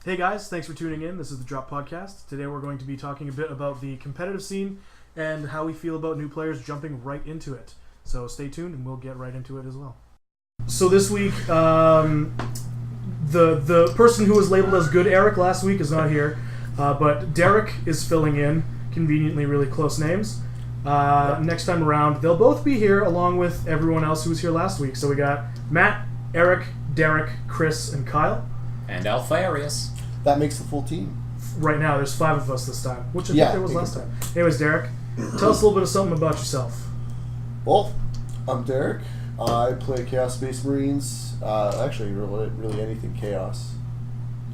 Hey guys, thanks for tuning in. This is the Drop Podcast. Today we're going to be talking a bit about the competitive scene and how we feel about new players jumping right into it. So stay tuned and we'll get right into it as well. So this week, the person who was labeled as Good Eric last week is not here, but Derek is filling in, conveniently really close names. Next time around, they'll both be here along with everyone else who was here last week. So we got Matt, Eric, Derek, Chris, and Kyle. And Alfarius. That makes the full team. Right now, there's 5 of us this time, which I think there was last time. Anyways, Derek, tell us a little bit of something about yourself. Well, I'm Derek. I play Chaos Space Marines. Actually, really anything Chaos.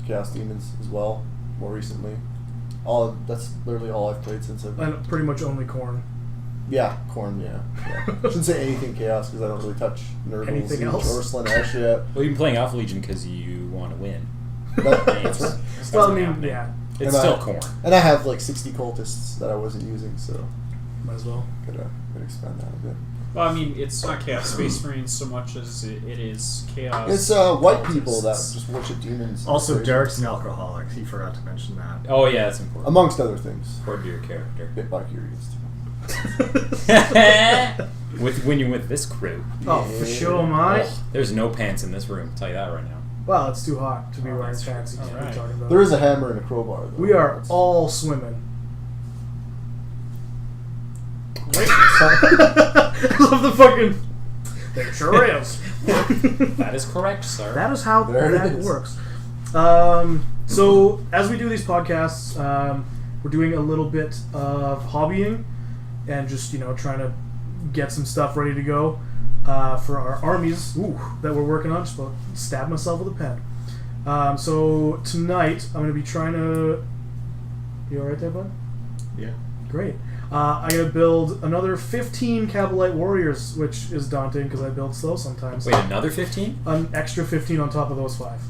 Chaos Demons as well, more recently. That's literally all I've played since I've been... And pretty much only Khorne. Yeah, Khorne, yeah. Shouldn't say anything Chaos because I don't really touch Nurgle Anything else? or Slaanesh yet. Well, you've been playing Alpha Legion because you want to win. That's right. Well, I mean, yeah. It's still Khorne. And I have like 60 cultists that I wasn't using, so Might as well. gotta expand that a bit. Well, I mean, it's not Chaos Space Marines so much as it is Chaos. It's white people that just worship demons. Also, Derek's an alcoholic. He forgot to mention that. Oh, yeah, that's important. Amongst other things. According to your character. Bit by curious too. When you're with this crew. Oh, for sure, mate. There's no pants in this room, I'll tell you that right now. Well, it's too hot to be wearing that's true. fancy. All right. Talking about. There is a hammer and a crowbar, though. We are all swimming. I love the fucking... There sure is. That is correct, sir. That is how There it that is. works. So, as we do these podcasts, we're doing a little bit of hobbying and just, trying to get some stuff ready to go for our armies that we're working on. Just about stab myself with a pen. So, tonight, I'm going to be trying to... You alright there, bud? Yeah. Great. I'm going to build another 15 Cabalite Warriors, which is daunting because I build slow sometimes. Wait, another 15? An extra 15 on top of those 5.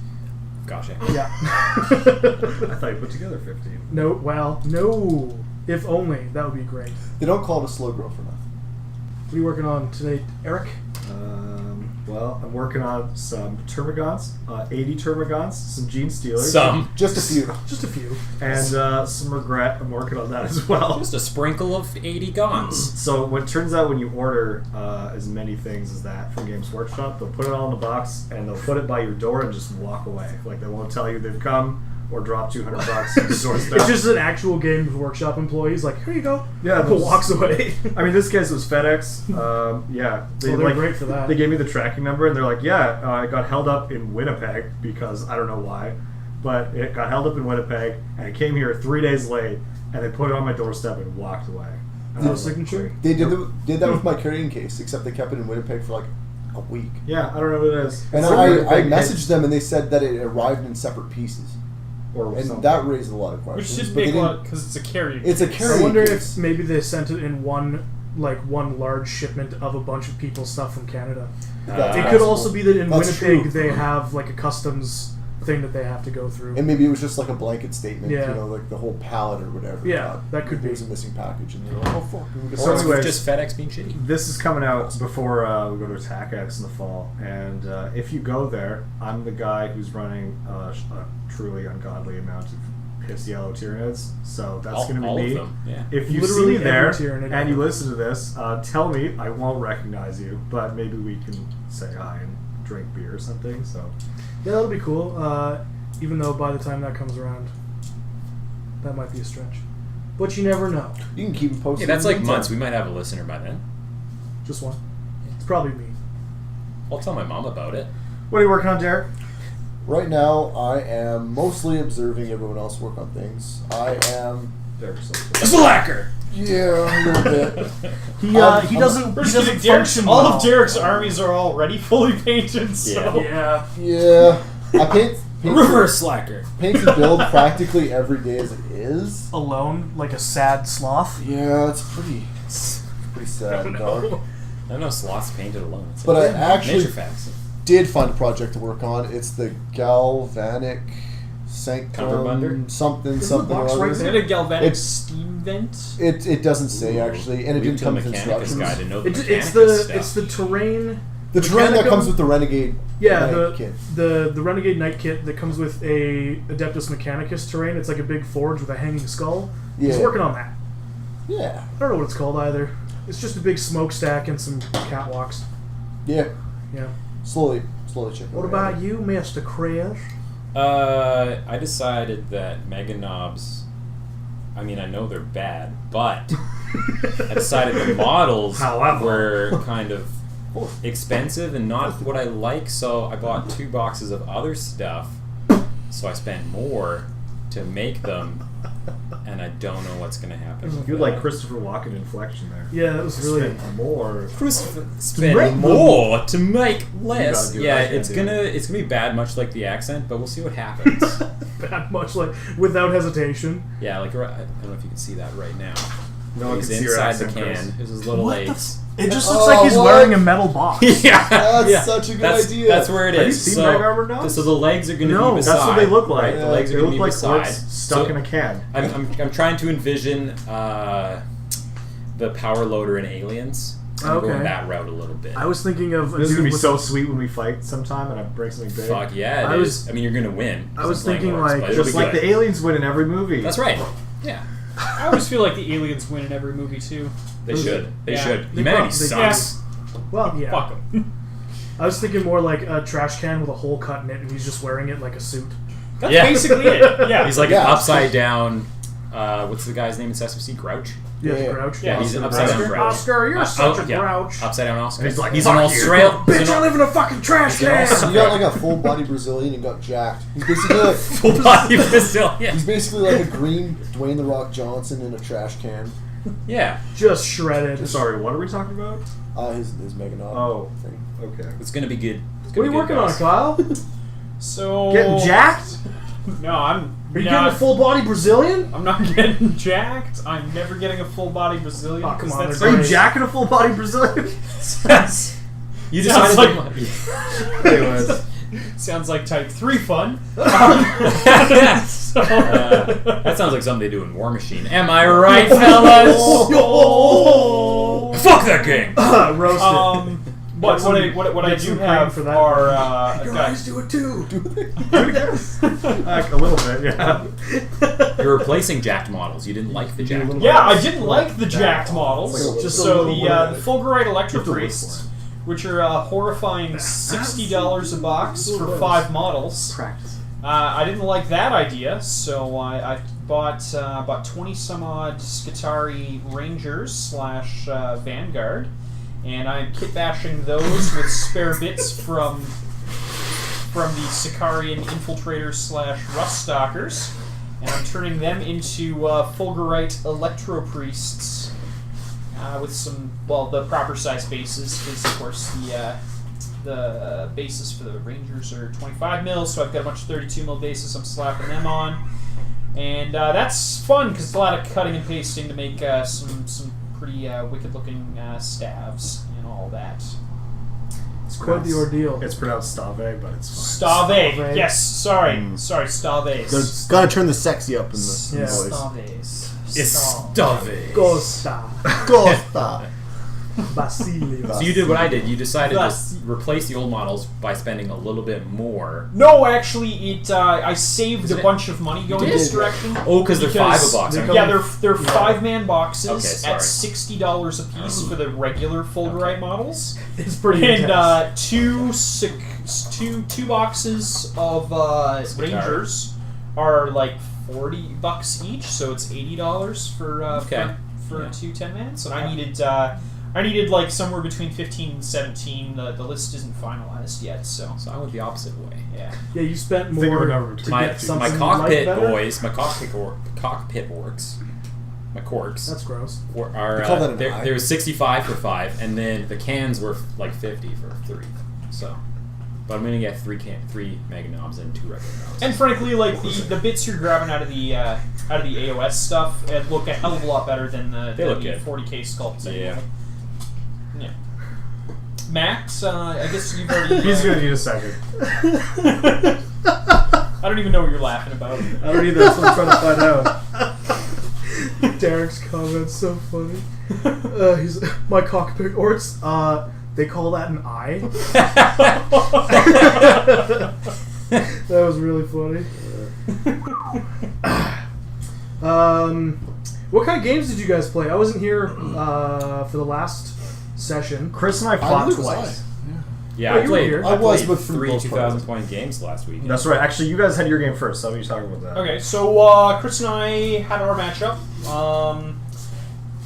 Gotcha. Yeah. I thought you put together 15. No. If only. That would be great. They don't call it a slow grow for nothing. What are you working on today, Eric? Well, I'm working on some Termagants, 80 Termagants, some Gene Stealers. Just a few. Just a few. And some Regret. I'm working on that as well. Just a sprinkle of 80 guns. So what turns out when you order as many things as that from Games Workshop, they'll put it all in a box and they'll put it by your door and just walk away. Like they won't tell you they've come or drop $200 at your doorstep. It's just an actual Games Workshop employee. He's like, here you go. Yeah, Who walks away. I mean, this case was FedEx. Yeah, They're great for that. They gave me the tracking number, and they're like, "Yeah, it got held up in Winnipeg because I don't know why, but it got held up in Winnipeg, and it came here 3 days late, and they put it on my doorstep and walked away." And I No was like, signature? They did that with my carrying case, except they kept it in Winnipeg for like a week. Yeah, I don't know what it is. And It's I Winnipeg messaged them, and they said that it arrived in separate pieces. or And something. that raised a lot of Which questions. should but make they a lot didn't- because it's a carrier. It's a case. carrier I wonder case. if maybe they sent it in one large shipment of a bunch of people's stuff from Canada. That's It could possible. also be that in That's Winnipeg true. they have like a customs thing that they have to go through. And maybe it was just like a blanket statement, Yeah. like the whole pallet or whatever. Yeah, that could There's be. a missing package, and they're like, oh fuck. we So Or it's anyways- just FedEx being shitty. This is coming out before we go to Attack X in the fall, and if you go there, I'm the guy who's running a truly ungodly amount of piss yellow Tyranids, so that's going to be all me. of them, yeah. If you Literally see me there every Tyranid and you ever. listen to this, tell me. I won't recognize you, but maybe we can say hi and drink beer or something. So Yeah, that'll be cool. Even though by the time that comes around, that might be a stretch. But you never know. You can keep them posted. Yeah, that's in the like meantime. months. We might have a listener by then. Just one. It's probably me. I'll tell my mom about it. what are you working on, Derek? Right now, I am mostly observing everyone else work on things. I am, Derek's Slacker! yeah, a little bit. He I'm- doesn't We're just kidding, function all well. of Derek's armies are already fully painted, so... Yeah. Yeah, I paint Reverse Slacker! and build practically every day as it is. Alone, like a sad sloth. Yeah, it's pretty sad and dark. I don't know, sloths painted alone. It's But I like actually nature facts. did find a project to work on. It's the Galvanic Sanctum Cumberbunder? something Isn't something the box or other. right Is there? it a galvanic It's- steam vent? It doesn't say actually, and it Leave didn't to come the with Mechanicus instructions. guy to know the It's Mechanicus the stuff. it's the terrain. The terrain that Mechanicum? comes with the Renegade Yeah, Knight kit. the Renegade Knight kit that comes with a Adeptus Mechanicus terrain. It's like a big forge with a hanging skull. He's Yeah. working on that. Yeah. I don't know what it's called either. It's just a big smokestack and some catwalks. Yeah. Yeah. Slowly checking. What about you, Mr. Chris? I decided that Mega Knobs. I mean, I know they're bad, but I decided the models However. were kind of expensive and not what I like, so I bought 2 boxes of other stuff. So I spent more to make them, and I don't know what's going to happen. with You that. like Christopher Walken inflection there. Yeah, that was really. Spend more. Christopher make spend more to make less. gotta do it. Yeah, I can't it's do gonna be bad, much like the accent, but we'll see what happens. Bad, much like without hesitation. Yeah, like I don't know if you can see that right now. No one He's can see your inside the accent, can. Chris. There's his little What the legs. It just Oh, looks like he's what? wearing a metal box. Yeah, That's yeah. such a good that's, idea. That's where it Have you is. seen so, Mega Armor Knobs? so the legs are going to No, be beside. That's what they look like. Right? The legs They are going look to be like beside. quartz stuck So in a can. I'm trying to envision the power loader in Aliens. I'm Okay. going that route a little bit. I was thinking of a This is dude gonna be with- so sweet when we fight sometime and I break something big. Fuck yeah, I it was- is. I mean, you're going to win. I was I'm playing thinking, orcs, like, but it'll Just be like good. the aliens win in every movie. That's right. Yeah, I always feel like the aliens win in every movie too. they should. They Yeah. should. They Humanity probably- sucks. Well, yeah. Fuck them. I was thinking more like a trash can with a hole cut in it, and he's just wearing it like a suit. That's Yeah. basically it. Yeah. He's like Yeah. an upside down. What's the guy's name in Sesame Street? Grouch. Yeah, Yeah. Grouch. Yeah, he's an upside down Oscar? Grouch. Oscar, you're such a grouch. Upside down Oscar. And he's like, an "Fuck you." Australian. Bitch, I live in a fucking trash He's an can. Australian. You got like a full body Brazilian and got jacked. He's basically like full body Brazilian. he's basically like a green Dwayne the Rock Johnson in a trash can. Yeah, Just shredded. Sorry, what are we talking about? His Mega Knob Oh, thing. okay. it's gonna be good. It's What are gonna you be working good, on, guys. Kyle? So Getting jacked? No, I'm Are you not. getting a full body Brazilian? I'm not getting jacked. I'm never getting a full body Brazilian. Oh, come 'cause on, that's they're Are you Right. jacking a full body Brazilian? You Sounds decided. like- Anyways. Sounds like Type 3 fun. that sounds like something they do in War Machine. Am I right, fellas? Fuck that game. Roasted. But Get some- what I get do some cream have for that are one. I've Your got- eyes do it too. Like, a little bit, yeah. You're replacing jacked models. You didn't like the jacked models. Yeah, I didn't like the jacked models. Like, just a So little the bit. Fulgurite You Electro have to wait Priests, which are a horrifying $60 a box for 5 models. Practice. I didn't like that idea, so I bought 20 some odd Skitarii Rangers slash Vanguard, and I'm kit bashing those with spare bits from the Sicarian Infiltrators slash Rust Stalkers, and I'm turning them into Fulgurite Electro Priests with some, well, the proper size bases, because of course the bases for the Rangers are 25 mils, so I've got a bunch of 32 mil bases. I'm slapping them on, and that's fun because it's a lot of cutting and pasting to make some pretty wicked looking staves and all that. It's quite the ordeal. It's pronounced stave, but it's fine. Stave, Stave. yes, sorry, staves. Gotta turn the sexy up in the Yeah. voice. Staves. It's Stav. stuffy. Costa. Costa. Basilio. So you did what I did. You decided Thus- to replace the old models by spending a little bit more. No, actually, I saved Is a it- bunch of money going did? this direction. Oh, because they're 5 a box. they aren't come- they? Yeah, they're 5-man boxes Okay, sorry. at $60 a piece for the regular Fulgurite models, It's pretty and intense. two boxes of Rangers are like $40 each, so it's $80 for Okay. for Yeah. 2 10-mans, and I needed like somewhere between 15 and 17. The list isn't finalized yet, so So I went the opposite way. yeah. Yeah, you spent Think of a more number to between My, get something my you cockpit like better? boys, my cockpit orcs, my corks, That's gross. are They call that an they eye? there was 65 for 5, and then the cans were like 50 for 3. So, but I'm gonna get 3 mega knobs and 2 regular knobs. And frankly, like the bits you're grabbing out of the AOS stuff, look a hell of a lot better than the, They than look the good. 40k sculpts. Yeah. Anyway. Yeah. Max, I guess you've already. He's gonna need a second. I don't even know what you're laughing about. I don't either, that's what I'm trying to find out. Derek's comment's so funny. He's my cockpit orcs. They call that an eye. That was really funny. What kind of games did you guys play? I wasn't here for the last session. Chris and I fought believe it was twice. Yeah, Oh, I you were played. here. I was, played but for the 3 most part. 2,000-point games last week. That's right. Actually, you guys had your game first, so what are you talking about that? Okay, so Chris and I had our matchup.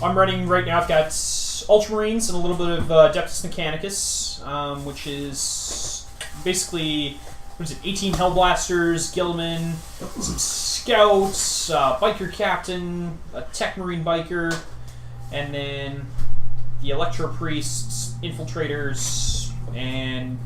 I'm running right now. I've got Ultramarines and a little bit of Adeptus Mechanicus, which is basically, what is it, 18 Hellblasters, Gilliman, some Scouts, Biker Captain, a Tech Marine Biker, and then the Electro Priests, Infiltrators, and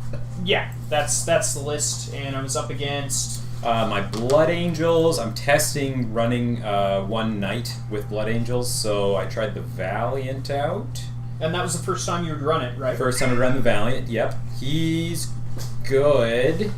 yeah, that's the list. And I was up against My Blood Angels. I'm testing running one night with Blood Angels, so I tried the Valiant out. and that was the first time you would run it, right? First time I run the Valiant. Yep, he's good.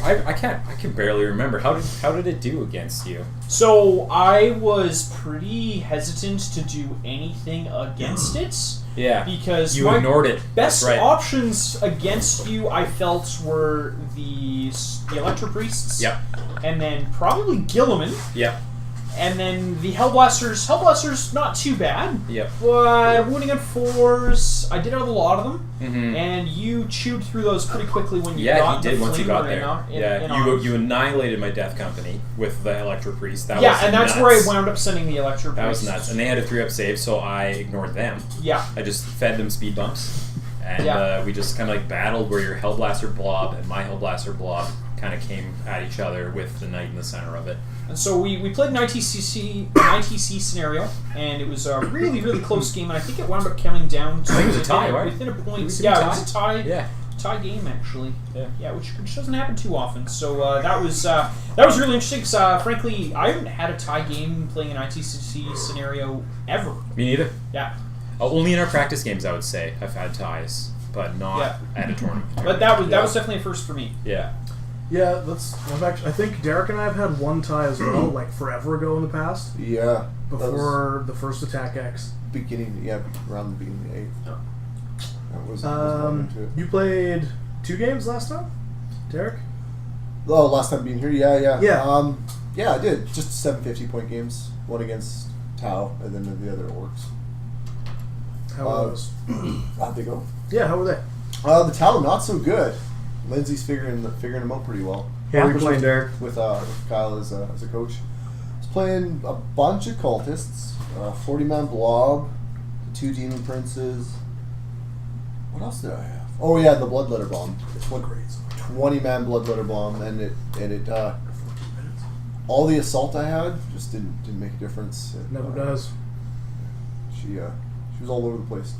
I can barely remember. How did it do against you? So I was pretty hesitant to do anything against it. Yeah, Because you my ignored it. best That's right. options against you, I felt, were the Electro Priests. Yep. And then probably Gilliman. Yep. And then the Hellblasters. Hellblasters, not too bad. Yep. But wounding on 4s, I did have a lot of them. Mm-hmm. And you chewed through those pretty quickly when you Yeah, got he did the once he got there. Flamer You annihilated my Death Company with the Electro Priest. That yeah, was and that's nuts. where I wound up sending the Electro That was Priests. nuts. And they had a 3-up save, so I ignored them. Yeah. I just fed them speed bumps. And Yeah. we just kind of like battled where your Hellblaster blob and my Hellblaster blob kind of came at each other with the knight in the center of it. And so we played an ITC scenario, and it was a really, really close game, and I think it wound up coming down to I think it was a tie, right? within a point. Was it Yeah, a it was a tie. Yeah. Tie game, actually. Yeah. Which doesn't happen too often. So that was really interesting, because frankly, I haven't had a tie game playing an ITC scenario ever. Me neither. Yeah. Only in our practice games, I would say, I've had ties, but not at a tournament. But that was definitely a first for me. Yeah. Yeah, I think Derek and I have had one tie as well, like forever ago in the past, Yeah. before the first Attack X. Around the beginning of the 8th. Oh. That was well into it. You played 2 games last time, Derek? Oh, last time being here? Yeah. Yeah. Yeah, I did. Just 750-point games. One against Tau, and then the other Orcs. How were those? How'd they go? Yeah, how were they? The Tau, not so good. Lindsay's figuring them out pretty well. Who are you playing, Derek? With Kyle as a coach. I was playing a bunch of cultists, 40-man blob, 2 demon princes. What else did I have? Oh yeah, the bloodletter bomb. 20-man bloodletter bomb, and it all the assault I had just didn't make a difference. Never does. She was all over the place.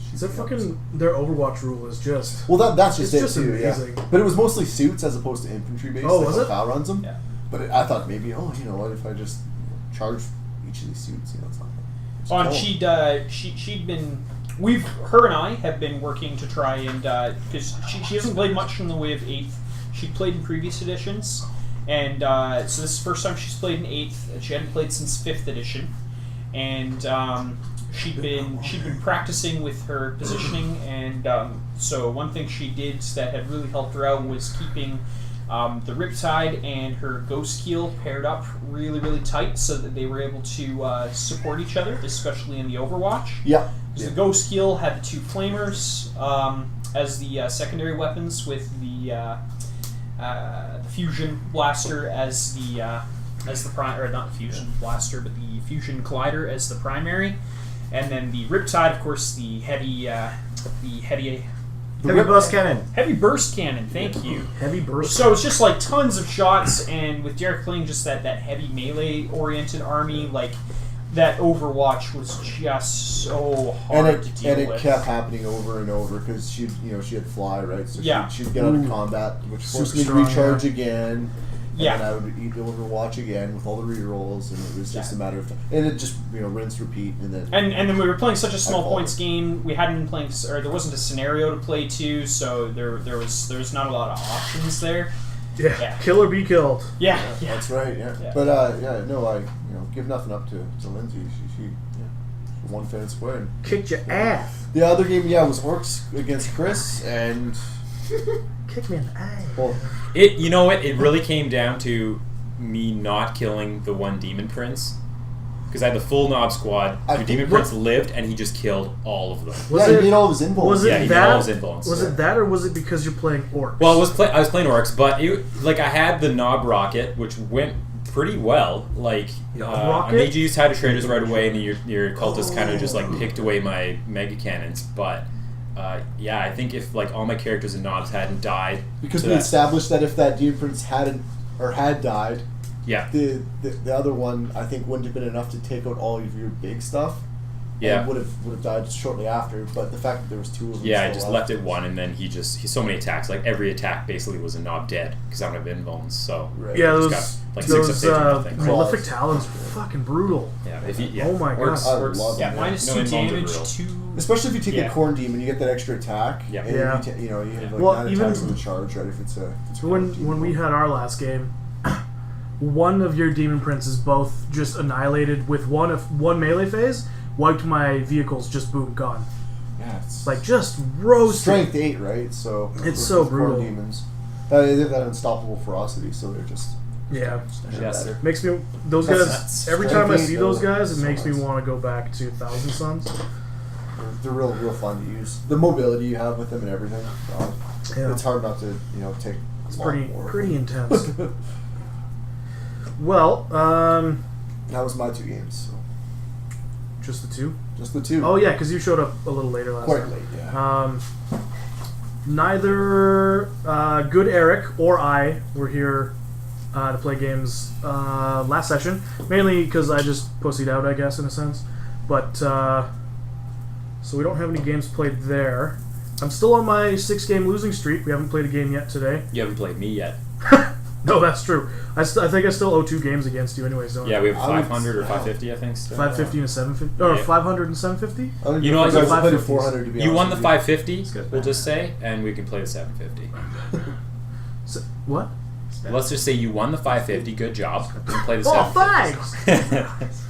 Their Overwatch rule is just... Well, that's just It's it just too. amazing. Yeah, but it was mostly suits as opposed to infantry based. Oh, like was how it? Kyle runs them. Yeah. But I thought maybe, you know what, if I just charge each of these suits, it's not. It's And she'd been. Her and I have been working to try and because she hasn't played much in the way of 8th. She'd played in previous editions, and so this is the first time she's played in 8th. She hadn't played since 5th edition, and she'd been practicing with her positioning, and so one thing she did that had really helped her out was keeping the Riptide and her Ghost Keel paired up really, really tight so that they were able to support each other, especially in the Overwatch. Yeah. Because the Ghost Keel had the 2 Flamers as the secondary weapons, with the Fusion Blaster as the primary, or not the Fusion Blaster, but the Fusion Collider as the primary, and then the Riptide, of course, the heavy burst cannon. Heavy burst cannon. Thank you. Heavy burst. So it's just like tons of shots, and with Derek playing just that heavy melee oriented army, like that Overwatch was just so hard to deal with. And it kept happening over and over because she had fly, right? So Yeah. she'd get out of combat, which forced me to strong, recharge yeah. again. And Yeah. then I would eat Overwatch again with all the rerolls, and it was just a matter of time. And it just rinse, repeat, and then And then we were playing such a small followed. points game. We hadn't been playing, or there wasn't a scenario to play to, so there was not a lot of options there. Yeah. Kill or be killed. Yeah. that's right. Yeah. Yeah. But I give nothing up to Lindsay. One fan squared. Kicked your ass. The other game, was Orcs against Chris, and Kick me in the ass. well, You know what? It really came down to me not killing the one Demon Prince. Because I had the full Nob squad. I Your think Demon what- Prince lived, and he just killed all of them. Was he it- made all of his involts. Was it Yeah, he made that? all his influence. Was it that, or was it because you're playing orcs? Well, I was playing Orcs, but I had the Nob Rocket, which went pretty well. Like, I Rocket? made you use Tide of Traders right away, and then your cultists kind of just picked away my Mega Cannons. But I think if all my characters and Nobs hadn't died, Because to we that- established that if that Demon Prince had died, yeah, the other one I think wouldn't have been enough to take out all of your big stuff. Yeah. And would have died shortly after. But the fact that there was 2 of them. yeah, I still just left. left it one, and then he so many attacks. Every attack basically was a Nob dead because I don't have Invulns. So Right. Yeah, just those got, 6 up stage or nothing. Malefic Talons are fucking brutal. Yeah, Oh my Orcs, God. I Orcs, love yeah, them. Minus no 2 Invulns are damage, real. 2. Especially if you take Yeah. a Corn Demon, you get that extra attack. Yeah. And Yeah. You have Well, 9 even- attacks on the charge, right? If it's a When we had our last game, one of your Demon Princes both just annihilated with one melee phase, wiped my vehicles, just boom, gone. it's Just roasted. strength 8, right? So It's so Corn brutal. Demons. They have that unstoppable ferocity, so they're just Yeah. Yes. better. Makes me those That's guys. nuts. Every time I see those Strength eight, guys, it so makes me nice. want to go back to Thousand Suns. They're real fun to use. The mobility you have with them and everything. Yeah. It's hard not to take. It's a lot pretty more. pretty intense. Well, That was my 2 games. So just the 2. just the 2. Oh yeah, because you showed up a little later last quite time. late. Yeah. Neither Good Eric or I were here to play games last session, mainly because I just pussied out, I guess, in a sense. But so we don't have any games played there. I'm still on my 6-game losing streak. We haven't played a game yet today. You haven't played me yet. No, that's true. I think I still owe 2 games against you, anyways. Don't Yeah, I? we have I would- 500 or 550, I think. Still. 550 and 750, or Yeah. 500 and 750. I don't You even know what, think you- I played a 550s. 400 to be You honest won the with 550, good. we'll just say, and we can play the 750. So, what? Let's just say you won the 550. Good job. We can play the Oh, 750. thanks.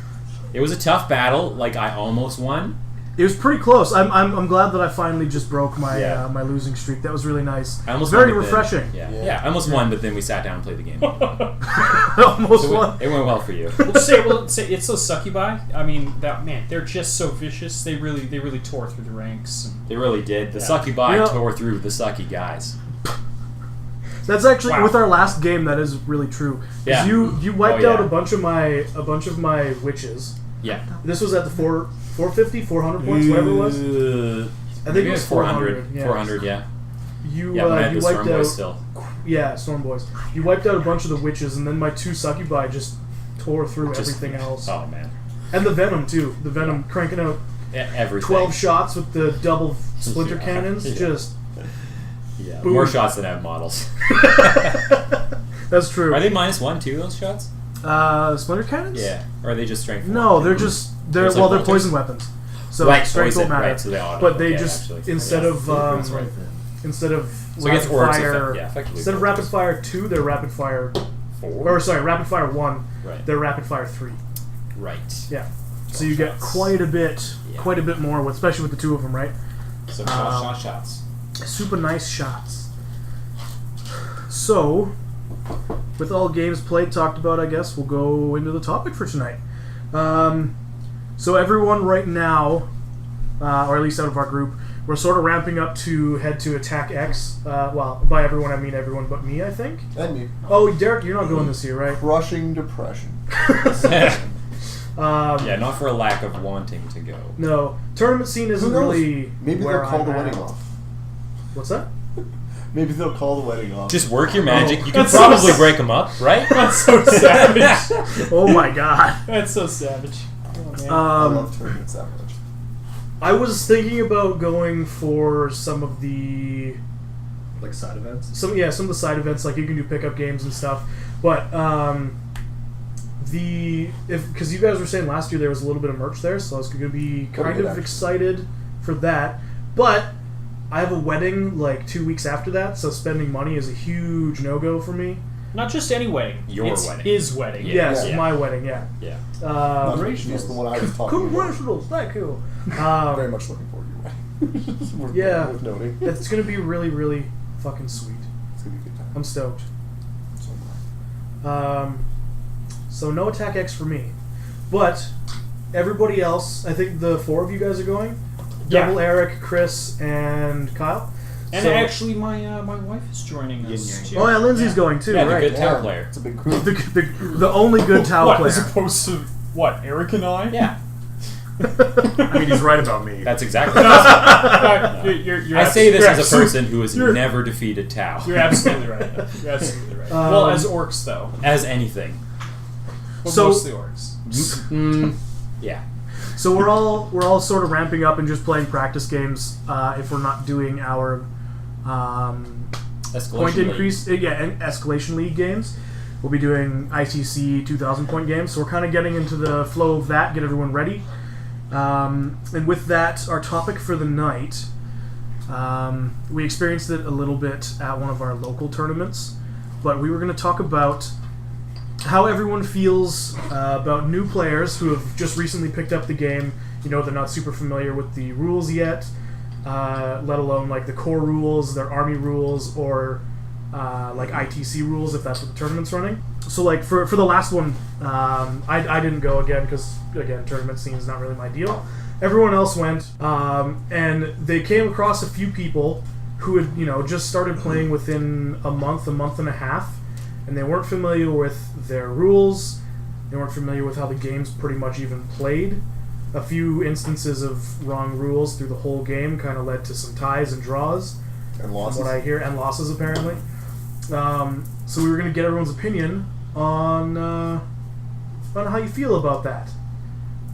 It was a tough battle. I almost won. It was pretty close. I'm glad that I finally just broke my Yeah. my losing streak. That was really nice. I almost Very won, but then- refreshing. Yeah, I almost won, but then we sat down and played the game. Almost So won. it went well for you. We'll say it's those succubi. I mean, they're just so vicious. They really tore through the ranks. And They really did. The Yeah. succubi You know- tore through the sucky guys. That's actually Wow. with our last game. That is really true. 'Cause Yeah. You wiped Oh, out yeah. a bunch of my witches. Yeah. This was at the 450, 400 points, whatever it was. I think it was 400. Yeah. 400, yeah. You Yeah, when I had you the wiped Storm out. Boys still. Yeah, Storm Boys. You wiped out a bunch of the witches, and then my 2 succubi just tore through Just- everything else. Oh, man. And the Venom too. The Venom cranking out Everything. 12 shots with the double splinter Yeah. cannons. Yeah. Just Yeah, Boom. more shots than I have models. that's true. Are they -1 too, those shots? Splinter cannons? Yeah. Or are they just strength? No, one? they're just It's like they're bolters? poison weapons. So Right, strength poison, don't matter. right, so they auto. But they Okay, just actually. instead Yeah. of That's right. instead of So against rapid orcs, fire, effectively instead of orcs. rapid fire 2, they're rapid fire 4. or sorry, rapid fire 1, Right. they're rapid fire 3. Right. Yeah. So you get shots. quite a bit Yeah. more, especially with the 2 of them, right? So shots. Super nice shots. So, with all games played, talked about, I guess we'll go into the topic for tonight. So everyone right now, or at least out of our group, we're sort of ramping up to head to Attack X. Well, by everyone I mean everyone but me, I think. And me. Oh, Derek, you're not going this year, right? Crushing depression. Yeah, not for a lack of wanting to go. No, tournament scene isn't Who knows? really. Maybe where they'll call I'm the at. wedding off. What's that? Maybe they'll call the wedding off. Just work your magic. Oh, You can that's so probably s- break them up, right? that's so savage. Oh my god. That's so savage. Oh, man. I love tournaments that much. I was thinking about going for some of the Like side events? some of the side events, like you can do pickup games and stuff. But because you guys were saying last year there was a little bit of merch there, so I was going to be kind good, of actually. excited for that. But I have a wedding like 2 weeks after that, so spending money is a huge no-go for me. Not just any wedding. Your it's wedding. his wedding. Yes, Yeah. my wedding. Yeah. Yeah. Congratulations, the one I was talking about. Congratulations, thank you. Very much looking forward to your wedding. Worth- Yeah. worth noting. It's gonna be really, really fucking sweet. It's gonna be a good time. I'm stoked. So am So no Attack X for me, but everybody else. I think the 4 of you guys are going. Yeah. Double Eric, Chris, and Kyle. And So- actually, my wife is joining us Yin-yang. too. Oh yeah, Lindsay's going too. Yeah, the right? good I. tower Yeah, player. It's a big group. The only good Tau What, player. as opposed to what? Eric and I? Yeah. I mean, he's right about me. That's exactly. You're I say this you're as a absolute- person who has you're- never defeated Tau. You're absolutely right. You're absolutely right. Well, as orcs though. As anything. Well, So- mostly orcs. Yeah. So we're all sort of ramping up and just playing practice games. If we're not doing our Escalation point league. increase, and escalation league games, we'll be doing ITC 2,000 point games. So we're kind of getting into the flow of that, get everyone ready. And with that, our topic for the night, we experienced it a little bit at one of our local tournaments, but we were going to talk about how everyone feels about new players who have just recently picked up the game. You know, they're not super familiar with the rules yet, let alone like the core rules, their army rules, or like ITC rules if that's what the tournament's running. So like for the last one, I didn't go again because again tournament scene is not really my deal. Everyone else went, and they came across a few people who had just started playing within a month and a half, and they weren't familiar with their rules. They weren't familiar with how the game's pretty much even played. A few instances of wrong rules through the whole game kind of led to some ties and draws, And from losses. what I hear, and losses apparently. So we were going to get everyone's opinion on how you feel about that.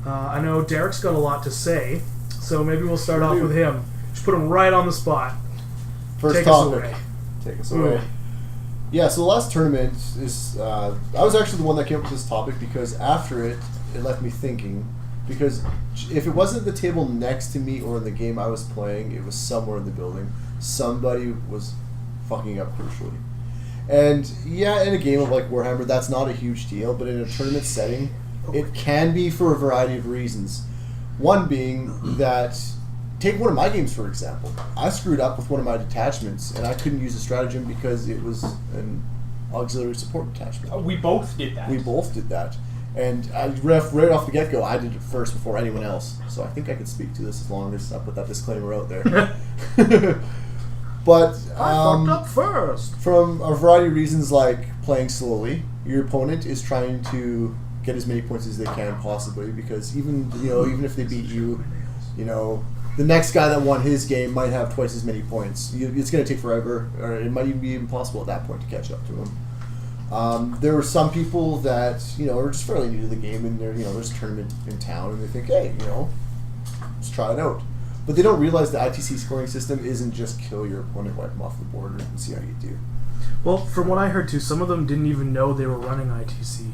I know Derek's got a lot to say, so maybe we'll start off with him. Just put him right on the spot. First Take us topic. away. Take us away. Yeah, so the last tournament is... I was actually the one that came up with this topic because after it left me thinking. Because if it wasn't at the table next to me or in the game I was playing, it was somewhere in the building. Somebody was fucking up crucially. And yeah, in a game of like Warhammer, that's not a huge deal, but in a tournament setting, it can be for a variety of reasons. One being that... Take one of my games, for example. I screwed up with one of my detachments, and I couldn't use a stratagem because it was an auxiliary support detachment. We both did that. We both did that. And right off the get-go, I did it first before anyone else. So I think I could speak to this as long as I put that disclaimer out there. But I fucked up first. from a variety of reasons, like playing slowly, your opponent is trying to get as many points as they can possibly, because even if they beat you, the next guy that won his game might have twice as many points. It's going to take forever, or it might even be impossible at that point to catch up to him. There were some people that are just fairly new to the game, and there's a tournament in town, and they think, hey, let's try it out. But they don't realize the ITC scoring system isn't just kill your opponent, wipe them off the board, and see how you do. Well, from what I heard too, some of them didn't even know they were running ITC.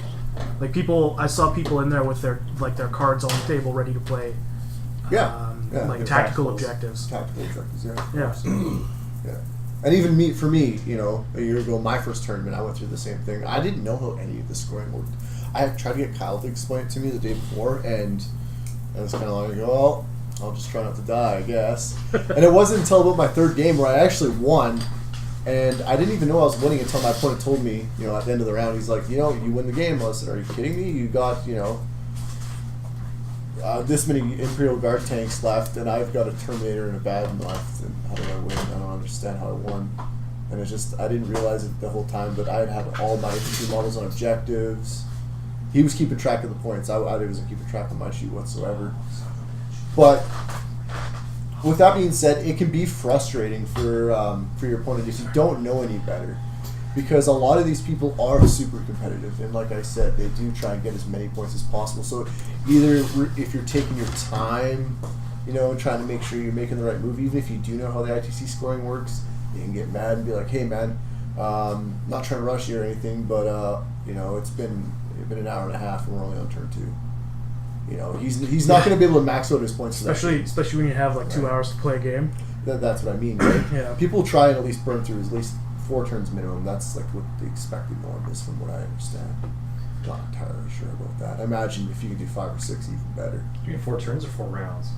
Like I saw people in there with their cards on the table ready to play. Yeah. Like Yeah, tactical tacticals. objectives. Tactical objectives, yeah. Yeah. Yeah. And even for me, a year ago, my first tournament, I went through the same thing. I didn't know how any of the scoring worked. I tried to get Kyle to explain it to me the day before, and I was kind of like, well, I'll just try not to die, I guess. And it wasn't until about my third game where I actually won, and I didn't even know I was winning until my opponent told me, at the end of the round, he's like, you win the game. I said, are you kidding me? You got, this many Imperial Guard tanks left, and I've got a Terminator and a Baden left, and how did I win? I don't understand how I won. And it's just, I didn't realize it the whole time, but I had all my infantry models on objectives. He was keeping track of the points. I wasn't keeping track of my sheet whatsoever. But with that being said, it can be frustrating for your opponent if you don't know any better, because a lot of these people are super competitive, and like I said, they do try and get as many points as possible. So either if you're taking your time, trying to make sure you're making the right move, even if you do know how the ITC scoring works, you can get mad and be like, hey man, not trying to rush you or anything, but it's been an hour and a half and we're only on turn 2. He's not going to be able to max out his points. Especially when you have like 2 hours to play a game. That's what I mean, right? Yeah. People try and at least burn through at least 4 turns minimum. That's like what the expected norm is, from what I understand. Not entirely sure about that. I imagine if you can do 5 or 6, even better. Do you mean 4 turns or 4 rounds?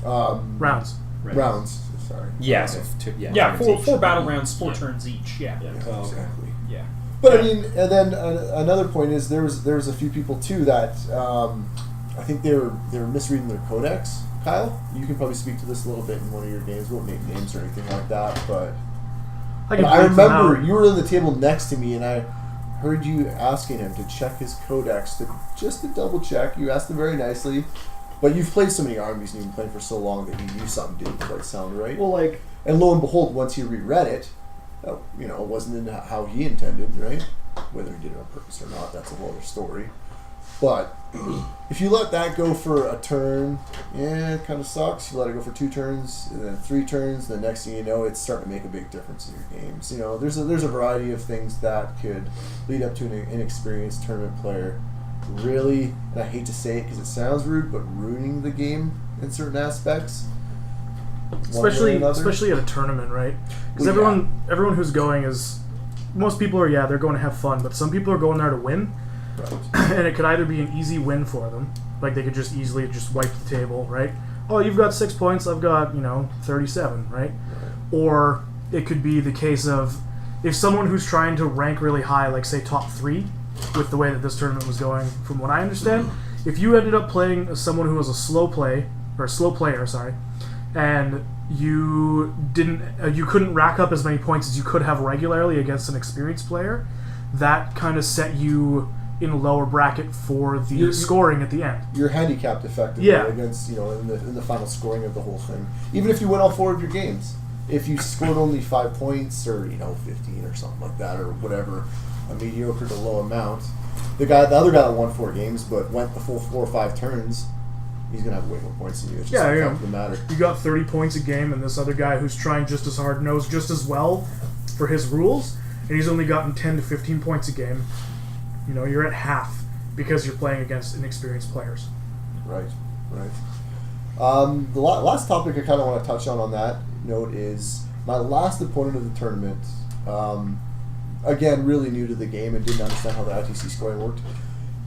Rounds. Rounds. Sorry. Yeah, so Yeah, turns four each. battle rounds, 4 Yeah. turns each. Yeah. Yeah, Oh, okay. exactly. Yeah. But I mean, and then another point is there was a few people too that I think they were misreading their codex. Kyle, you can probably speak to this a little bit in one of your games. We won't name names or anything like that, but I remember you were on the table next to me, and I heard you asking him to check his codex just to double check. You asked him very nicely, but you've played so many armies and you've been playing for so long that you knew something didn't quite sound right. Well, like, And lo and behold, once he reread it, it wasn't in how he intended, right? Whether he did it on purpose or not, that's a whole other story. But if you let that go for a turn, it kind of sucks. You let it go for 2 turns, and then 3 turns, and the next thing you know, it's starting to make a big difference in your games. There's a variety of things that could lead up to an inexperienced tournament player really, and I hate to say it because it sounds rude, but ruining the game in certain aspects. especially at a tournament, right? Because everyone who's going is, most people are they're going to have fun, but some people are going there to win, Right. and it could either be an easy win for them, like they could just easily just wipe the table, right? Oh, you've got 6 points, I've got 37, right? Or it could be the case of if someone who's trying to rank really high, like say top 3, with the way that this tournament was going, from what I understand, if you ended up playing as someone who was a slow player, and you couldn't rack up as many points as you could have regularly against an experienced player, that kind of set you in a lower bracket for the scoring at the end. You're handicapped effectively against in the final scoring of the whole thing. Even if you win all 4 of your games, if you scored only 5 points or 15 or something like that or whatever, a mediocre to low amount, the other guy that won 4 games but went the full 4 or 5 turns, he's gonna have way more points than you. It's just not going to matter. You got 30 points a game, and this other guy who's trying just as hard knows just as well for his rules, and he's only gotten 10 to 15 points a game. You're at half because you're playing against inexperienced players. Right. The last topic I kind of want to touch on that note is my last opponent of the tournament. Again, really new to the game and didn't understand how the ITC scoring worked.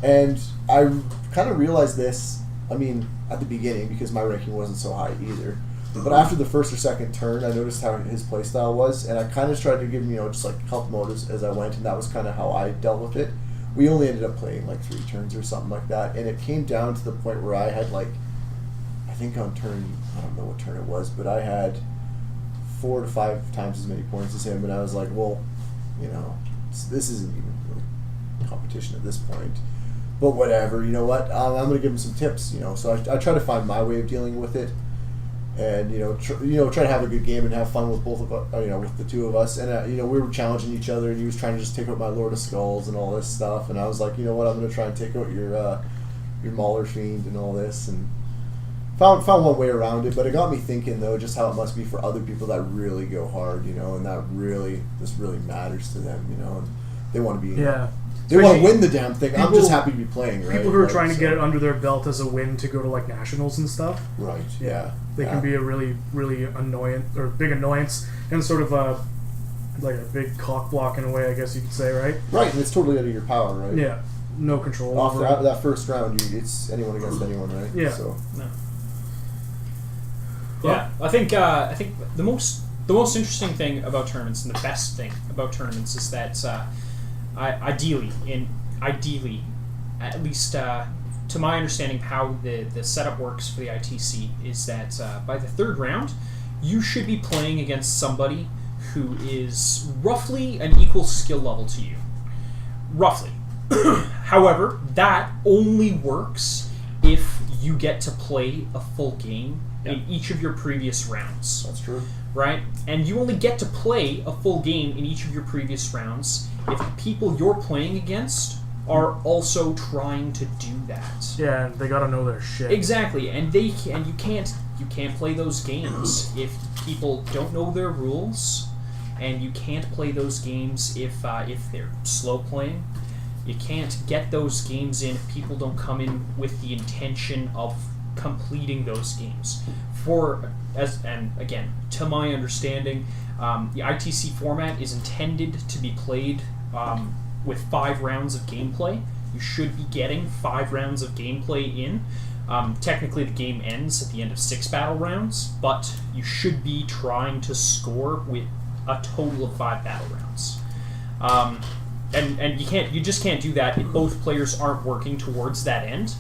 And I kind of realized this, at the beginning, because my ranking wasn't so high either. But after the first or second turn, I noticed how his playstyle was, and I kind of tried to give him, just like help him out as I went, and that was kind of how I dealt with it. We only ended up playing like 3 turns or something like that, and it came down to the point where I had I think on turn, I don't know what turn it was, but I had 4 to 5 times as many points as him, and I was like, well, this isn't even really competition at this point. But whatever, you know what? I'm going to give him some tips, So I try to find my way of dealing with it, and try to have a good game and have fun with both of us, with the 2 of us. And we were challenging each other, and he was trying to just take out my Lord of Skulls and all this stuff. And I was like, you know what? I'm going to try and take out your Mauler Fiend and all this, and found one way around it. But it got me thinking though, just how it must be for other people that really go hard, and that this really matters to them, and they want to be. Yeah. They want to win the damn thing. I'm just happy to be playing, right? People who are trying to get it under their belt as a win to go to nationals and stuff. Right. Yeah. They can be a really, really big annoyance, and sort of a big cock block in a way, I guess you could say, right? Right, and it's totally out of your power, right? Yeah. No control. After that first round, it's anyone against anyone, right? Yeah. So. No. Yeah, I think the most interesting thing about tournaments and the best thing about tournaments is that ideally, at least to my understanding, how the setup works for the ITC is that by the 3rd round, you should be playing against somebody who is roughly an equal skill level to you. Roughly. However, that only works if you get to play a full game in each of your previous rounds. That's true. Right? And you only get to play a full game in each of your previous rounds if the people you're playing against are also trying to do that. Yeah, they gotta know their shit. Exactly, and you can't play those games if people don't know their rules, and you can't play those games if they're slow playing. You can't get those games in if people don't come in with the intention of completing those games. And again, to my understanding, the ITC format is intended to be played with 5 rounds of gameplay. You should be getting 5 rounds of gameplay in. Technically, the game ends at the end of 6 battle rounds, but you should be trying to score with a total of 5 battle rounds. And you just can't do that if both players aren't working towards that end.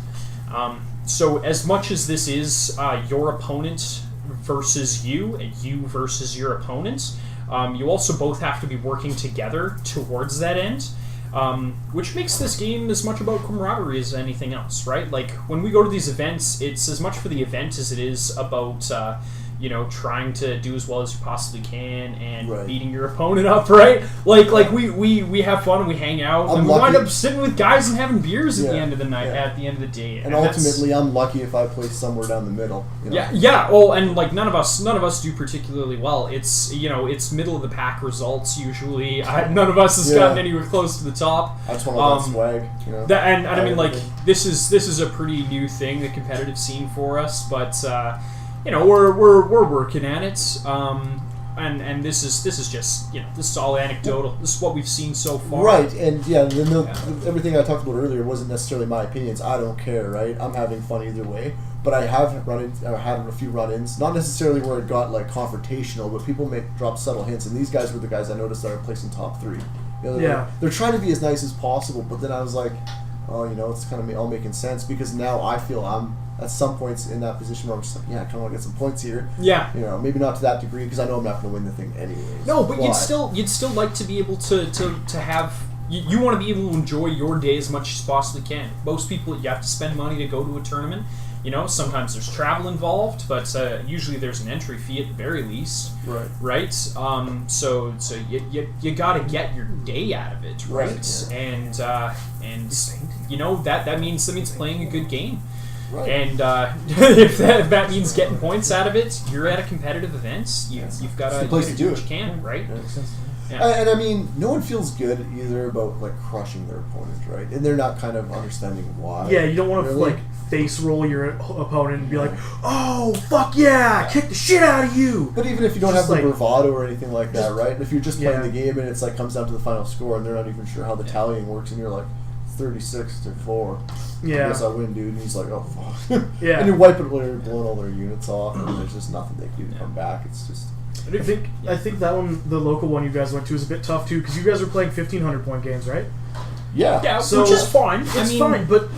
So as much as this is your opponent versus you, and you versus your opponent, you also both have to be working together towards that end. Which makes this game as much about camaraderie as anything else, right? Like, when we go to these events, it's as much for the event as it is about, trying to do as well as you possibly can and beating your opponent up, right? Like we have fun and we hang out and we wind up sitting with guys and having beers at the end of the night, at the end of the day. And ultimately, I'm lucky if I play somewhere down the middle. You know? Yeah. Well, and like none of us do particularly well. It's it's middle of the pack results usually. None of us has gotten anywhere close to the top. I just want all that swag. You know? And I mean, like, this is a pretty new thing, the competitive scene for us, but. We're working at it, and this is just this is all anecdotal. This is what we've seen so far. Right, and everything I talked about earlier wasn't necessarily my opinions. I don't care, right? I'm having fun either way. But I have had a few run-ins, not necessarily where it got like confrontational, but people drop subtle hints, and these guys were the guys I noticed that are placing top 3. They're trying to be as nice as possible, but then I was like, it's kind of all making sense because now I feel I'm at some points in that position where I'm just like, I kind of want to get some points here. Yeah. Maybe not to that degree because I know I'm not going to win the thing anyways. No, but you'd still like to be able to have. You want to be able to enjoy your day as much as you possibly can. Most people, you have to spend money to go to a tournament. Sometimes there's travel involved, but usually there's an entry fee at the very least. Right. Right. So you got to get your day out of it, right? Yeah. And that means playing a good game. Right. And if that means getting points out of it, you're at a competitive event. You've got to do what you can, right? That makes sense. Yeah. And I mean, no one feels good either about like crushing their opponent, right? And they're not kind of understanding why. Yeah, you don't want to like face roll your opponent and be like, "Oh, fuck yeah, kick the shit out of you." But even if you don't have the bravado or anything like that, right? If you're just playing the game and it's like comes down to the final score and they're not even sure how the tallying works, and you're like 36-4. Yeah. I guess I win, dude. And he's like, oh, fuck. Yeah. And you wipe it where you're blowing all their units off, and there's just nothing they can do to come back. It's just. I think that one, the local one you guys went to, is a bit tough too because you guys are playing 1,500-point games, right? Yeah. Yeah, so, which is fine. It's fine, but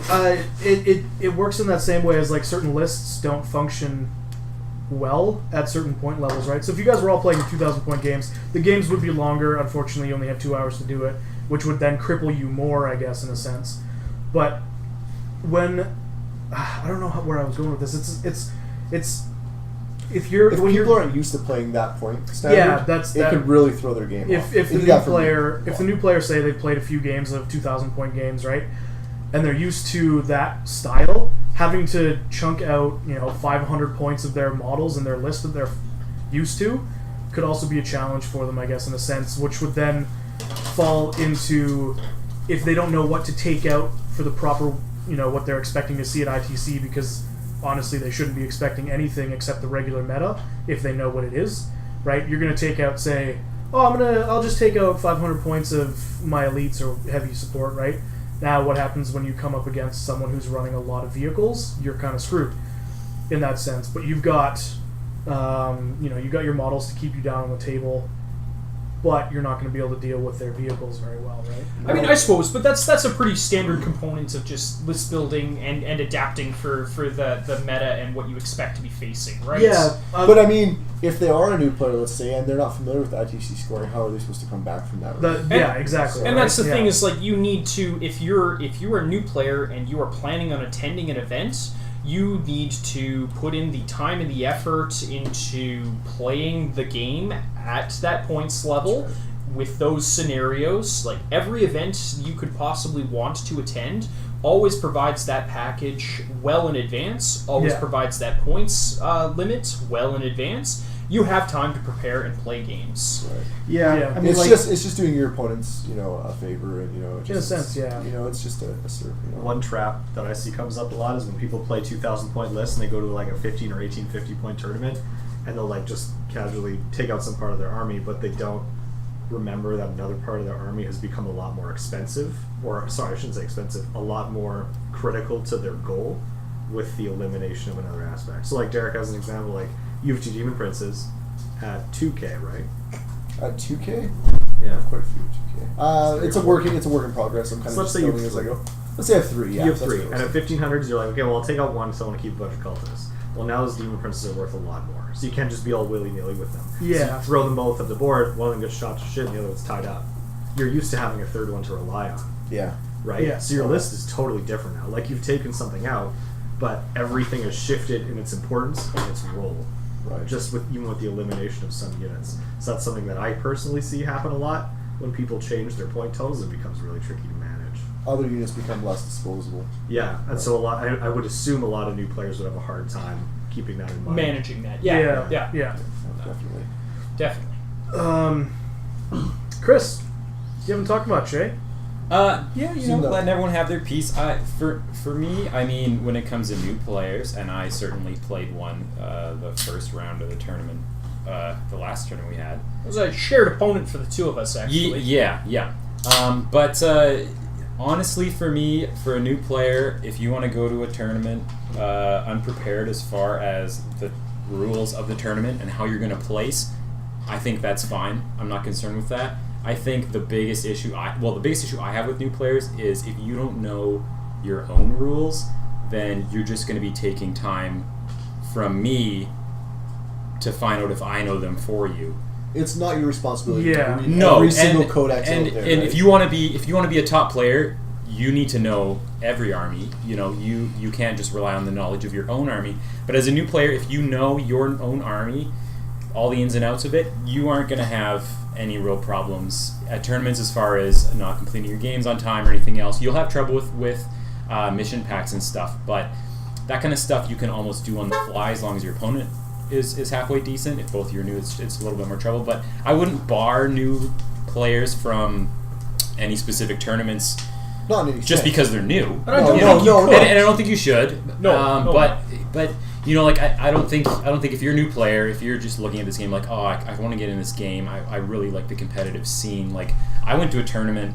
it works in that same way as like certain lists don't function well at certain point levels, right? So if you guys were all playing 2,000-point games, the games would be longer. Unfortunately, you only have 2 hours to do it, which would then cripple you more, I guess, in a sense. But when I don't know where I was going with this. It's if people aren't used to playing that point standard, it could really throw their game off. If the new player say they've played a few games of 2,000-point games, right, and they're used to that style, having to chunk out 500 points of their models in their list that they're used to could also be a challenge for them, I guess, in a sense, which would then fall into if they don't know what to take out for the proper, what they're expecting to see at ITC, because honestly they shouldn't be expecting anything except the regular meta if they know what it is, right? You're going to take out, say, I'll just take out 500 points of my elites or heavy support, right? Now what happens when you come up against someone who's running a lot of vehicles? You're kind of screwed in that sense, but you've got you've got your models to keep you down on the table, but you're not going to be able to deal with their vehicles very well, right? I mean, I suppose, but that's a pretty standard component of just list building and adapting for the meta and what you expect to be facing, right? Yeah, but I mean, if they are a new player, let's say, and they're not familiar with ITC scoring, how are they supposed to come back from that? Yeah, exactly. And that's the thing is, like, you need to, if you're a new player and you are planning on attending an event, you need to put in the time and the effort into playing the game at that points level with those scenarios. Like, every event you could possibly want to attend always provides that package well in advance, always provides that points limit well in advance, you have time to prepare and play games. Right. Yeah, Yeah. I mean, It's like, just doing your opponents, a favor, and just, In a sense, yeah. It's just a sort of, one trap that I see comes up a lot is when people play 2,000 point lists and they go to like a 15 or 18 50 point tournament, and they'll like just casually take out some part of their army, but they don't remember that another part of their army has become a lot more expensive, or sorry, I shouldn't say expensive, a lot more critical to their goal with the elimination of another aspect. So like Derek has an example, like you have 2 Demon Princes at 2K, right? At 2K? Yeah. Quite a few 2K. It's a work in progress. I'm kind So of let's just say you building have as I 3. go. Let's say I have 3. Yeah, You have that's 3, what and it at was. 1500s you're like, okay, well I'll take out 1 so I want to keep a bunch of cultists. Well, now those Demon Princes are worth a lot more, so you can't just be all willy-nilly with them. Yeah. So you throw them both at the board, one of them gets shot to shit and the other one's tied up. You're used to having a third one to rely on, Yeah. right? Yeah. So your list is totally different now. Like you've taken something out, but everything has shifted in its importance and its role. Right. Just even with the elimination of some units. So that's something that I personally see happen a lot. When people change their point totals, it becomes really tricky to manage. Other units become less disposable. Yeah, and so I would assume a lot of new players would have a hard time keeping that in mind. Managing that. Yeah. Definitely. Chris, you haven't talked much, eh? Yeah, Seemed that- letting everyone have their piece. For me, I mean, when it comes to new players, and I certainly played one the first round of the tournament, the last tournament we had. It was a shared opponent for the two of us, actually. Yeah. But honestly, for me, for a new player, if you want to go to a tournament unprepared as far as the rules of the tournament and how you're going to place, I think that's fine. I'm not concerned with that. I think the biggest issue I have with new players is if you don't know your own rules, then you're just going to be taking time from me to find out if I know them for you. It's not your responsibility. Yeah. To read No, every single and, codex and, out there. and right? if you want to be a top player, you need to know every army. You can't just rely on the knowledge of your own army. But as a new player, if you know your own army, all the ins and outs of it, you aren't going to have any real problems at tournaments as far as not completing your games on time or anything else. You'll have trouble with mission packs and stuff, but that kind of stuff you can almost do on the fly as long as your opponent is halfway decent. If both of you are new, it's a little bit more trouble. But I wouldn't bar new players from any specific tournaments not in any just sense. because they're new. But I don't think you no. could. And I don't think you should. No, But I don't think if you're a new player, if you're just looking at this game like, oh, I want to get in this game, I really like the competitive scene. Like, I went to a tournament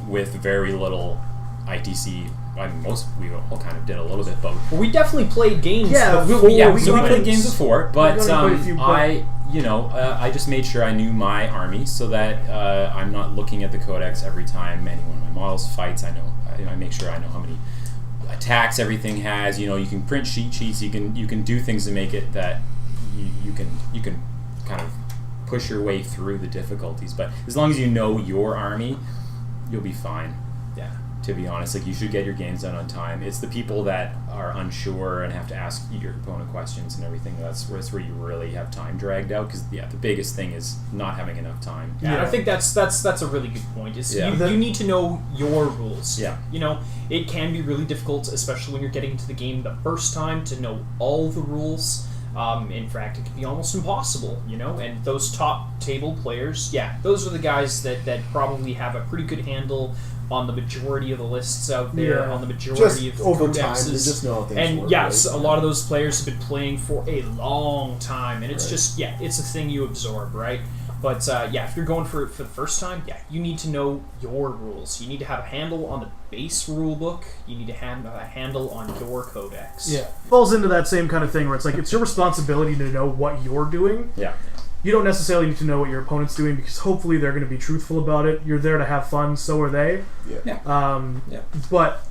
with very little ITC. I mean, we all kind of did a little bit, but Well, we definitely played games Yeah, before. we played games before. But We've only played a few, I just made sure I knew my army so that I'm not looking at the codex every time any one of my models fights. I make sure I know how many attacks everything has. You can print sheets. You can do things to make it that you can kind of push your way through the difficulties. But as long as you know your army, you'll be fine. Yeah. To be honest, like, you should get your games done on time. It's the people that are unsure and have to ask your opponent questions and everything. That's where you really have time dragged out. Because the biggest thing is not having enough time. Yeah, I think that's a really good point. Is Yeah. you need to know your rules. Yeah. It can be really difficult, especially when you're getting into the game the first time, to know all the rules. In fact, it can be almost impossible, And those top table players, those are the guys that probably have a pretty good handle on the majority of the lists out there, Yeah. on the majority Just of over codexes. time, they just know how things and work, yes, right? a lot of those players have been playing for a long time, and it's Right. just it's a thing you absorb, right? But if you're going for the first time, you need to know your rules. You need to have a handle on the base rule book. You need to have a handle on your codex. Yeah. Falls into that same kind of thing where it's like it's your responsibility to know what you're doing. Yeah. You don't necessarily need to know what your opponent's doing because hopefully they're going to be truthful about it. You're there to have fun, so are they. Yeah. But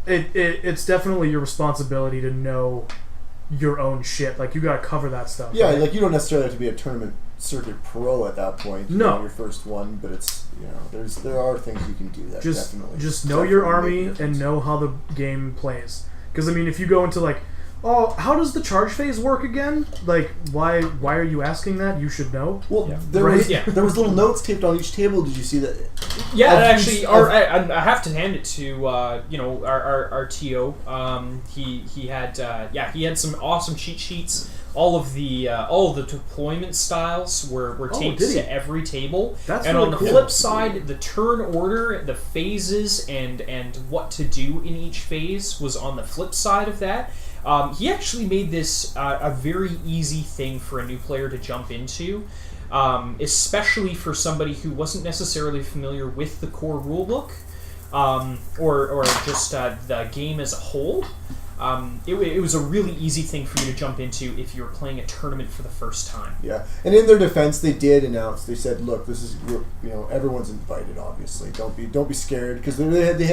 it's definitely your responsibility to know your own shit. Like, you got to cover that stuff. Yeah, right? like, you don't necessarily have to be a tournament circuit pro at that point. No. Your first one, but it's there are things you can do that just definitely know your definitely army make a and difference. know how the game plays. Because I mean, if you go into like Oh, how does the charge phase work again? Like, why are you asking that? You should know. Well, Yeah. there Right? was Yeah. there was little notes taped on each table. Did you see that? Yeah, Of actually, each- I have to hand it to our TO. He had some awesome cheat sheets. All of the deployment styles were taped did he? to every table. That's and really on the cool. flip side, the turn order, the phases, and what to do in each phase was on the flip side of that. He actually made this a very easy thing for a new player to jump into. Especially for somebody who wasn't necessarily familiar with the core rulebook, or just the game as a whole. It was a really easy thing for you to jump into if you were playing a tournament for the first time. Yeah, and in their defense, they did announce. They said, "Look, this is everyone's invited. Obviously, don't be scared because they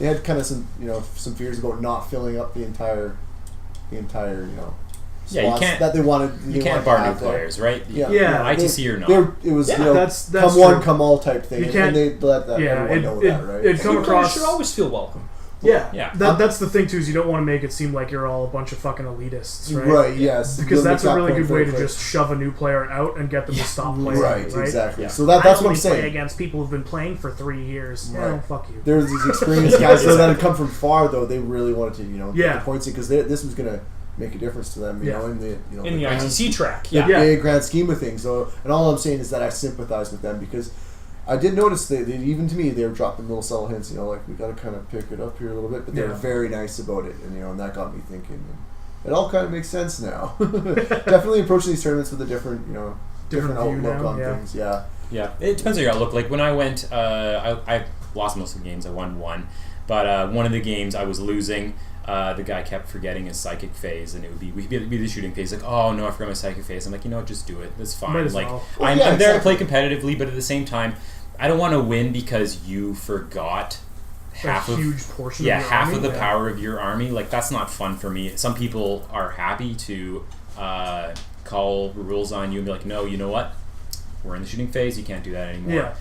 had kind of some fears about not filling up the entire Yeah, you spots can't. that they wanted. You can't bar new players, right? Yeah. Yeah. ITC or not. It was Yeah, that's come true. one, come all type thing, You and can't- they let that Yeah, everyone know that, right? it'd come New players across. should always feel welcome. Yeah, Yeah. that's the thing too. Is you don't want to make it seem like you're all a bunch of fucking elitists, right? Right, yes, Because You'll that's make a that really point good way very to clear. just shove a new player out and get them to stop playing. Right, Right, exactly. Yeah. So that's I what I'm only play saying. against people who've been playing for 3 years. Right. Yeah, fuck you. There's these experienced guys that had come from far, though. They really wanted to, Yeah. get the points in because this was going to make a difference to them, Yeah. in the In the grand- ITC track, the yeah. Yeah. big grand scheme of things. So, and all I'm saying is that I sympathize with them because I did notice they even to me they were dropping little subtle hints, like we got to kind of pick it up here a little bit, but they were Yeah. very nice about it, and that got me thinking. And it all kind of makes sense now. Definitely approaching these tournaments with a different Different view outlook now, on yeah. things. Yeah. Yeah, it depends on your outlook. Like when I went, I lost most of the games. I won one, but one of the games I was losing. The guy kept forgetting his psychic phase, and we'd be the shooting phase. Like, oh no, I forgot my psychic phase. I'm like, just do it. That's fine. Might as Like, well. Well, I'm yeah, there to play exactly. competitively, but at the same time, I don't want to win because you forgot half a of huge portion. yeah of your half army, of the yeah. power of your army. Like that's not fun for me. Some people are happy to call rules on you and be like, no, you know what? We're in the shooting phase. You can't do that anymore. Yeah.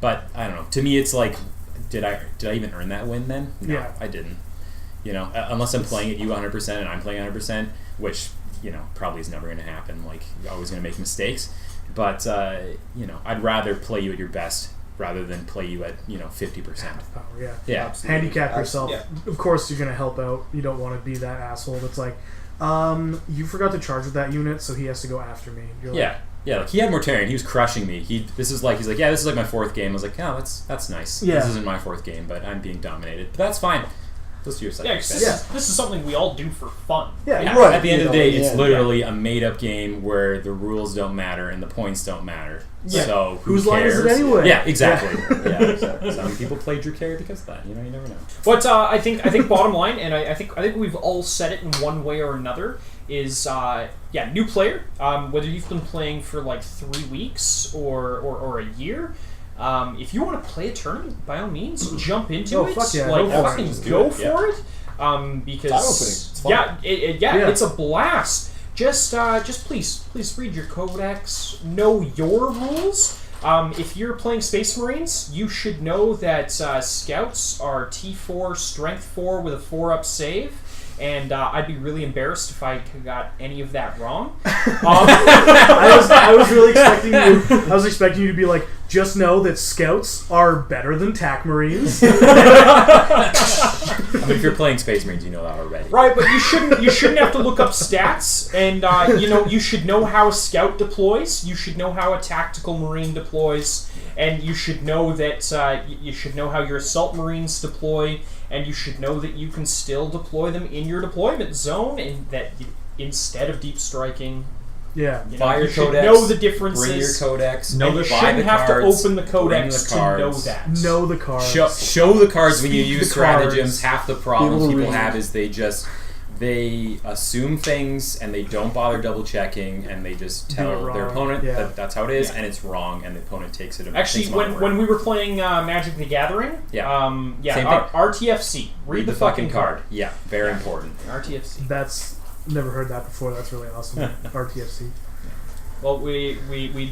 But I don't know. To me, it's like, did I even earn that win then? No, Yeah. I didn't. Unless I'm playing at you 100% and I'm playing 100%, which probably is never going to happen. Like you're always going to make mistakes. But I'd rather play you at your best rather than play you at 50%. Half power, yeah. Yeah. Absolutely. Handicap yourself. Yeah. Of course, you're going to help out. You don't want to be that asshole that's like, you forgot to charge with that unit, so he has to go after me. You're like, Yeah. Yeah, like he had Mortarion, he was crushing me. He's like, yeah, this is like my fourth game. I was like, oh, that's nice. Yeah. This isn't my fourth game, but I'm being dominated. But that's fine. Let's do your second. Yeah, 'cause phase. this is something we all do for fun. Yeah, Yeah, Right. At the end of the day, it's Yeah. literally a made-up game where the rules don't matter and the points don't matter. Yeah. So who Whose line cares? is it anyway? Yeah, exactly. Yeah, exactly. Some people play Drew Carey because of that. You never know. But I think bottom line, and I think we've all said it in one way or another, is new player. Whether you've been playing for like 3 weeks or a year. If you want to play a tournament, by all means, jump into Oh, it. fuck yeah, Like go for it. fucking Just do go it, yeah. for it. Because Time opening. It's fun. Yeah. it's a blast. Just please read your codex. Know your rules. If you're playing Space Marines, you should know that scouts are T4, Strength 4 with a 4-up save. And I'd be really embarrassed if I got any of that wrong. I was really expecting you. I was expecting you to be like, just know that scouts are better than TAC Marines. I mean, if you're playing Space Marines, you know that already. Right, but you shouldn't have to look up stats, and you should know how a scout deploys. You should know how a tactical marine deploys, and you should know that you should know how your assault marines deploy, and you should know that you can still deploy them in your deployment zone, and that instead of deep striking, Yeah. Buy your you should codex, know the differences. Bring your codex. and know you the buy shouldn't the have cards, to open the bring codex the to know cards. that. Know the cards. Show the cards when you Speak use the cards. stratagems. Half the problems People people read. have is they assume things and they don't bother double checking and they just Do tell it their wrong. opponent Yeah. that that's how it is Yeah. and it's wrong and the opponent takes it. Actually, takes my word. when we were playing Magic the Gathering, Same thing. RTFC, read the fucking card. Yeah, very Yeah. important. RTFC. That's never heard that before. That's really awesome. RTFC. Well, we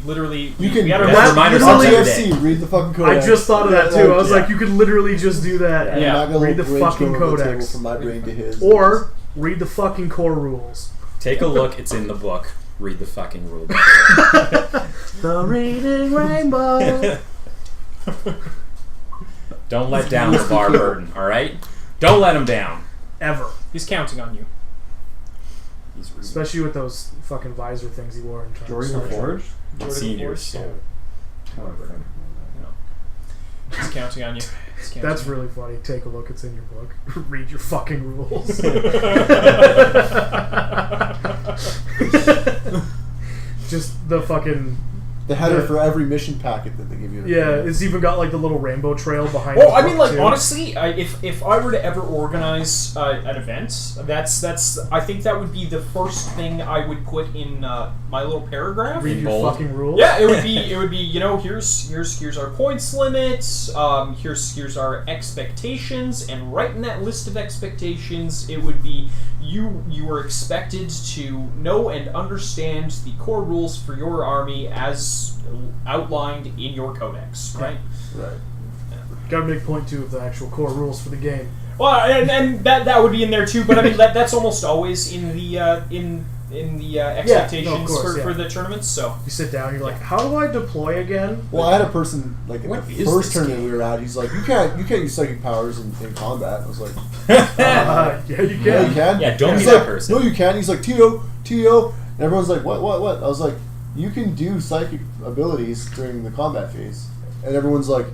literally You can we had our that- reminder literally- every day. RTFC, read the fucking I codex. just thought of that too. I was Yeah. like, you could literally just do that. I'm And Yeah. not gonna read the rage fucking going over the table codex. from my brain to his. Or read the fucking core rules. Take a look. It's in the book. Read the fucking rule book. The Reading Rainbow. Don't let down LeVar Burton, alright? Don't let him down. Ever. He's counting on you. He's rude. Especially with those fucking visor things he wore in Jordan the Forge? Jordan Senior the Forge, soul. He's counting on you. He's counting That's on you. really funny. Take a look. It's in your book. Read your fucking rules. Just the fucking... The header Yeah. for every mission packet that they give you. Yeah, it's even got like the little rainbow trail behind Well, the I mean, book, like too. honestly, if I were to ever organize an event, that's I think that would be the first thing I would put in my little paragraph. Read your bold. fucking rules. Yeah, it would be you know, here's our points limits, here's our expectations, and right in that list of expectations, it would be you are expected to know and understand the core rules for your army as outlined in your codex, right? Right. Gotta make point two of the actual core rules for the game. Well, and that would be in there too, but I mean that's almost always in the expectations course, for the tournaments. So You sit down, you're like, how do I deploy again? Well, I had a person like in What the is first this tournament game? we were at. He's like, you can't use psychic powers in combat. I was like, Yeah, you can. yeah, you can. Yeah, don't He's be that like, person. No, you can. He's like, Tio. And everyone's like, what? I was like, you can do psychic abilities during the combat phase. And everyone's like,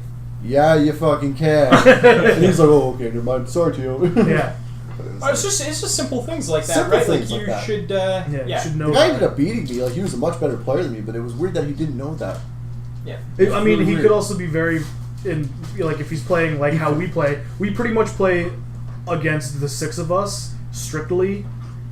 yeah, you fucking can. And he's like, oh, okay, never mind. Sorry, Tio. Yeah. it's just simple things like that, Simple right? things Like like you that. should Yeah, you should know The guy that. ended up beating me. Like, he was a much better player than me, but it was weird that he didn't know that. yeah. I mean, really he weird. could also be very, like if he's playing like how we play, we pretty much play against the six of us strictly.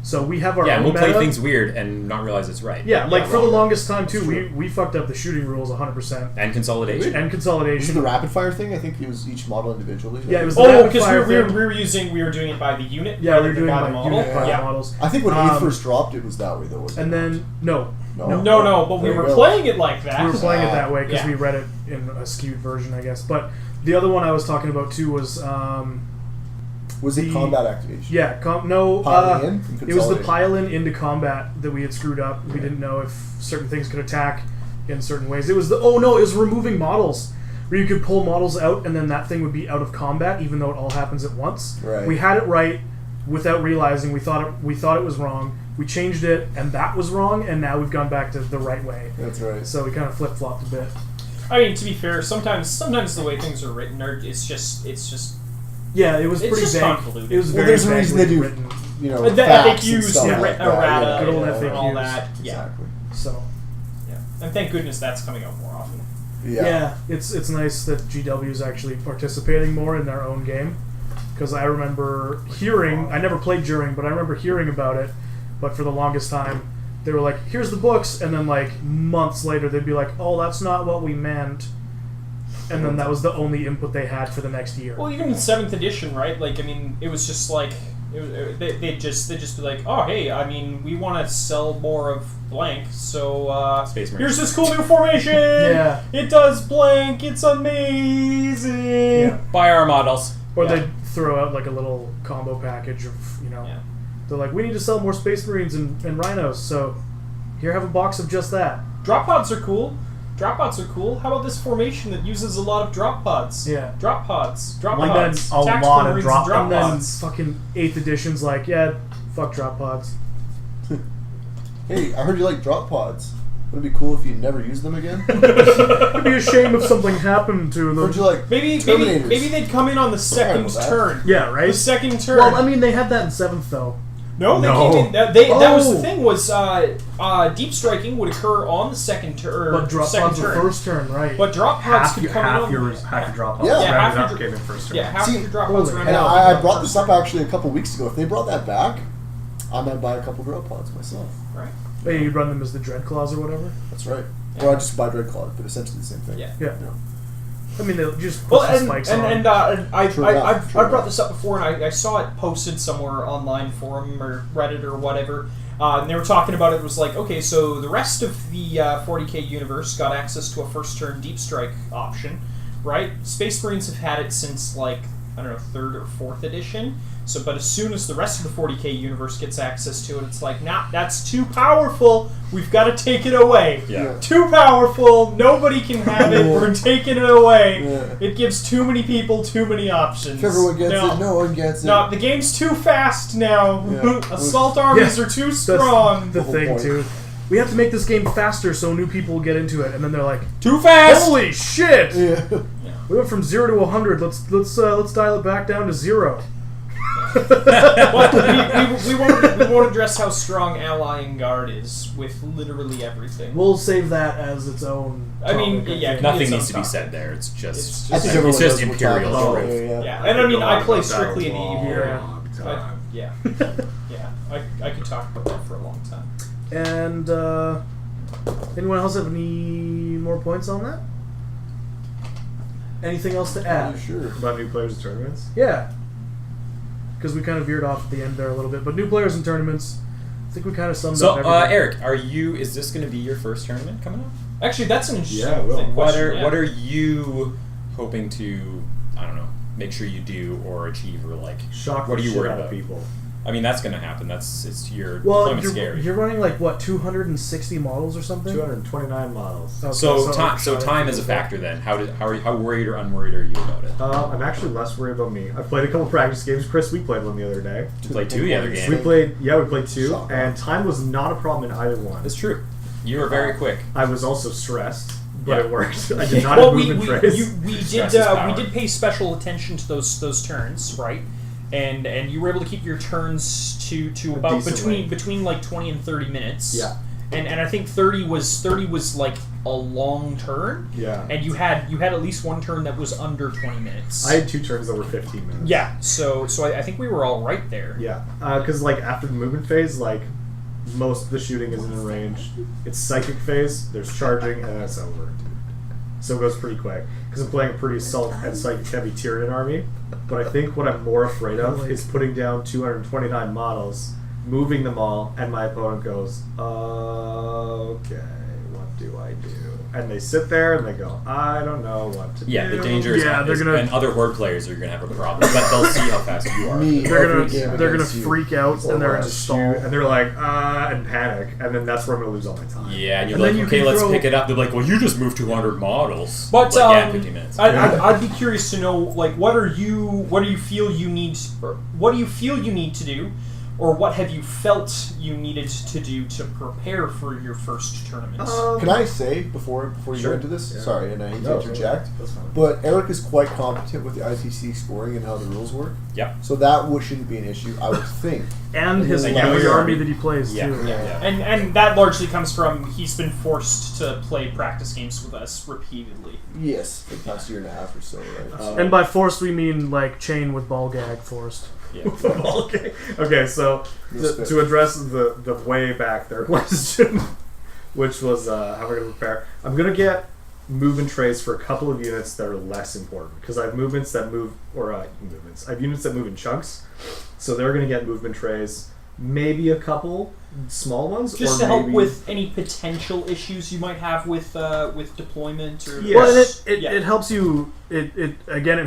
So we have our Yeah, own we'll play meta. things weird and not realize it's right. Yeah, like for the wrong. longest time too, That's we fucked up the shooting rules 100%. And consolidation. And Was it consolidation. the rapid fire thing? I think it was each model individually. Yeah, it was the Oh, rapid because fire we thing. were doing it by the unit. Yeah, rather we were than doing by like the model. unit by Yeah. models. I think when Um, he first dropped, it was that way though. wasn't And it? then no, No, but we There were you go. playing it like that. we were playing it that way because Yeah. we read it in a skewed version, I guess. But the other one I was talking about too was Was it the- combat activation? yeah, Piling in and it was the consolidating. pile in into combat that we had screwed up. We didn't know if certain things could attack in certain ways. It was it was removing models where you could pull models out and then that thing would be out of combat even though it all happens at once. Right. We had it right without realizing we thought it was wrong. We changed it and that was wrong and now we've gone back to the right way. That's right. So we kind of flip-flopped a bit. I mean, to be fair, sometimes the way things are written are it's just Yeah, it was It's pretty just vague. convoluted. It was Well, very there's a reason they vaguely do, written. you know, the facts and FAQs, stuff the like that. errata, Yeah, Good old yeah, FAQs. and all that. Yeah, Exactly. So yeah. And thank goodness that's coming out more often. Yeah. it's nice that GW is actually participating more in their own game. Because I remember hearing, I never played during, but I remember hearing about it. But for the longest time, they were like, "Here's the books," and then like months later, they'd be like, "Oh, that's not what we meant." And then that was the only input they had for the next year. Well, even in 7th edition, right? Like, I mean, it was just like they'd just be like, "Oh, hey, I mean, we want to sell more of blank, so Space Marines. here's this cool new formation. Yeah. It does blank. It's amazing." Yeah. Buy our models. Or Yeah. they'd throw out like a little combo package of, Yeah. they're like, "We need to sell more Space Marines and rhinos, so here, have a box of just that." Drop pods are cool. Drop pods are cool. How about this formation that uses a lot of drop pods? Yeah. Drop pods. Drop And pods. then a Tactical lot of Marines drop- and And then pods. fucking 8th edition's like, yeah, fuck drop pods. Hey, I heard you like drop pods. Would it be cool if you never used them again? It'd be a shame if something happened to Heard you them. like Maybe Terminators. they'd come in on the second with that. turn. Yeah, right? The second turn. Well, I mean, they had that in 7th, though. no, they No. came in. That was the Oh. thing. Was deep striking would occur on the second turn. But drop second pods were turn. first turn, right? But drop pods half could your, come in half on. your drop Yeah. pods Yeah, half rounded your up dr- came in first turn. Yeah, half See, your drop pods holy ran And out. I brought this up actually a couple weeks ago. If they brought that back, I might buy a couple drop pods myself. Right. Hey, you'd run them as the Dread Claws or whatever. That's right. Yeah. Or I just buy Dread Claws, but essentially the same thing. Yeah. Yeah. You know. I mean, they just put Well, some and spikes and, on. and I True enough, I've true brought enough. this up before, and I saw it posted somewhere online forum or Reddit or whatever. And they were talking about it. It was like, okay, so the rest of the 40k universe got access to a first turn deep strike option, right? Space Marines have had it since like I don't know 3rd or 4th edition. So, but as soon as the rest of the 40k universe gets access to it, it's like, nah, that's too powerful. We've got to take it away. Yeah. Too powerful. Nobody can have it. We're taking it away. Yeah. It gives too many people too many options. If everyone gets it, no one gets it. No, the game's too fast now. Yeah. Assault armies are too strong. The whole thing point. too. We have to make this game faster so new people will get into it, and then they're like, Too fast. "Holy shit! Yeah. We went from 0 to 100. Let's dial it back down to 0." But we won't address how strong allying guard is with literally everything. We'll save that as its own. I mean, topic, yeah, think. Nothing It's needs to be on top. said there. It's just I think everyone it's just knows what we're Imperial talking about. truth. Yeah, and I mean, I play strictly in the Imperial. Imperial. Yeah, I could talk about that for a long time. And anyone else have any more points on that? Anything else to Yeah, add? sure. About new players and tournaments? Yeah. Because we kind of veered off at the end there a little bit. But new players and tournaments, I think we kind of summed So, up everything. Eric, is this going to be your first tournament coming up? Actually, that's an interesting Yeah, well, question. What are you hoping to, I don't know, make sure you do or achieve, or like Shock what the are you shit worried out of about? people. I mean, that's going to happen. It's your Well, deployment's scary. you're running like what, 260 models or something? 229 models. Okay, So time is a factor then. How worried or unworried are you about it? I'm actually less worried about me. I played a couple practice games. Chris, we played one the other day. You played 2 the other game. We played two, Shocker. and time was not a problem in either one. It's true. You were very quick. I was also stressed, but Yeah. it worked. I did not Well, have movement trace. we Stress did is power. we did pay special attention to those turns, right? And you were able to keep your turns to about Decently. between like 20 and 30 minutes. Yeah. And I think 30 was like a long turn. Yeah. And you had at least one turn that was under 20 minutes. I had 2 turns that were 15 minutes. Yeah. So I think we were all right there. Yeah, because like after the movement phase, like most of the shooting isn't in range. It's psychic phase. There's charging, and that's over. So it goes pretty quick. Because I'm playing a pretty assault and psychic heavy Tyrion army. But I think what I'm more afraid of is putting down 229 models, moving them all, and my opponent goes, okay, what do I do? And they sit there and they go, I don't know what to do. Yeah, the danger is, Yeah, they're gonna- and other horde players are going to have a problem, but they'll see how fast you are. Me, They're every gonna game they're gonna against you. freak out Or and they're gonna just stall. And they're like, and panic. And then that's where I'm going to lose all my time. Yeah, and you're And then like, you okay, can let's throw- pick it up. They're like, well, you just moved 200 models. But like, yeah, 15 minutes. I'd be curious to know, like, what do you feel you need to do, or what have you felt you needed to do to prepare for your first tournament? Can I say before you Sure. go into this? Yeah. Sorry, and I hate to No, interject, that's fine. but Eric is quite competent with the ITC scoring and how the rules work. Yep. So that shouldn't be an issue, I would think. And his And you know army your army. that he plays Yeah. too. Yeah. And that largely comes from he's been forced to play practice games with us repeatedly. Yes, for the past year and a half or so, right? And by forced we mean like chain with ball gag forced. Yeah. Okay. Okay, so Respect. to address the way back there question, which was how am I going to prepare? I'm going to get movement trays for a couple of units that are less important because I have movements that move, or movements. I have units that move in chunks, so they're going to get movement trays. Maybe a couple small ones, Just or to help maybe- with any potential issues you might have with deployment or Yes. Well, and Yeah. it helps you. It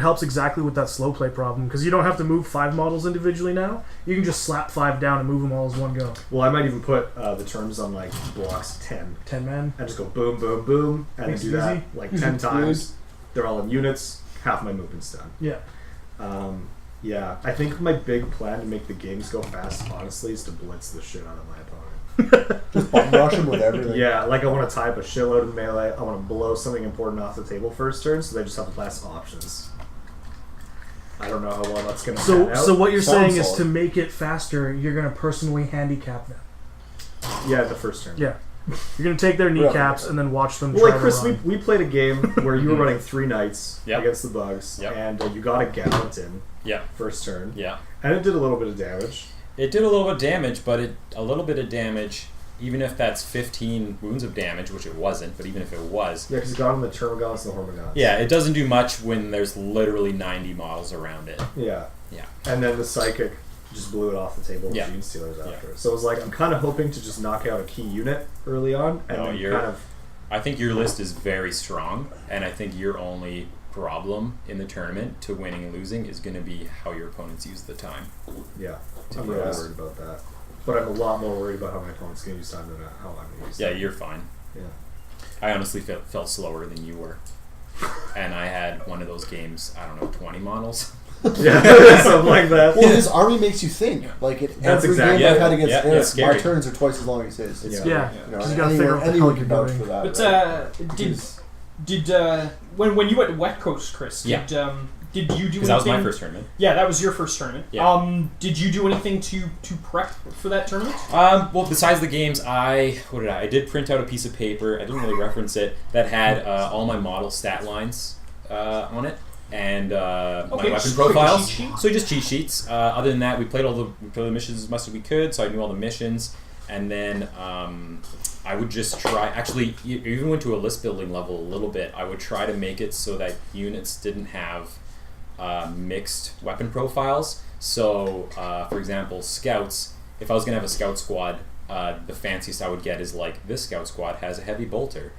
helps exactly with that slow play problem because you don't have to move 5 models individually now. You can just slap 5 down and move them all as one go. Well, I might even put the terms on like blocks 10. 10 man. And just go boom, boom, boom, and Makes then it do that easy. like 10 times. They're all in units. Half my movement's done. Yeah. Yeah, I think my big plan to make the games go fast, honestly, is to blitz the shit out of my opponent. Just bum rush him with everything. Yeah, like I want to tie up a shitload in melee. I want to blow something important off the table first turn, so they just have less options. I don't know how well that's going to pan out. So what you're Sounds saying is solid. to make it faster, you're gonna personally handicap them. Yeah, the first turn. Yeah. You're gonna take their kneecaps and then watch them. Well, try like Chris, to run. we played a game where you were running 3 knights Yep. against the bugs, Yep. and you got a gallant in Yeah. first turn, Yeah. and it did a little bit of damage. It did a little bit of damage, but a little bit of damage, even if that's 15 wounds of damage, which it wasn't, but even if it was, Yeah, because it got on the Termagants and the Hormagants. yeah, it doesn't do much when there's literally 90 models around it. Yeah. Yeah. And then the Psychic just blew it off the table with Yeah. Gene Stealers Yeah. after. So it was like, I'm kind of hoping to just knock out a key unit early on, and No, then you're- kind of... I think your list is very strong, and I think you're only problem in the tournament to winning and losing is going to be how your opponents use the time. Yeah, To I'm be really honest. worried about that. But I'm a lot more worried about how my opponent's going to use time than how I'm going to use Yeah, time. you're fine. Yeah. I honestly felt slower than you were. And I had one of those games, I don't know, 20 models. Yeah, something like that. Well, his army makes you think. Like That's every exactly- game I've yeah, had against yeah, Eric, it's scary. my turns are twice as long as his. Yeah. Yeah, You know, because you got to figure out what the hell anyone you're can vouch doing. for that. But right? did when you went to West Coast, Chris? Yeah. Did you do anything? Because that was my first tournament. Yeah, that was your first tournament. Yeah. Did you do anything to prep for that tournament? Well, besides the games, I did print out a piece of paper. I didn't really reference it that had all my model stat lines on it and my Okay, weapon just like a profiles. cheat sheet? So just cheat sheets. Other than that, we played the missions as much as we could, so I knew all the missions. And then I would just try. Actually, even went to a list building level a little bit. I would try to make it so that units didn't have mixed weapon profiles. So, for example, scouts. If I was gonna have a scout squad, the fanciest I would get is like this scout squad has a heavy bolter.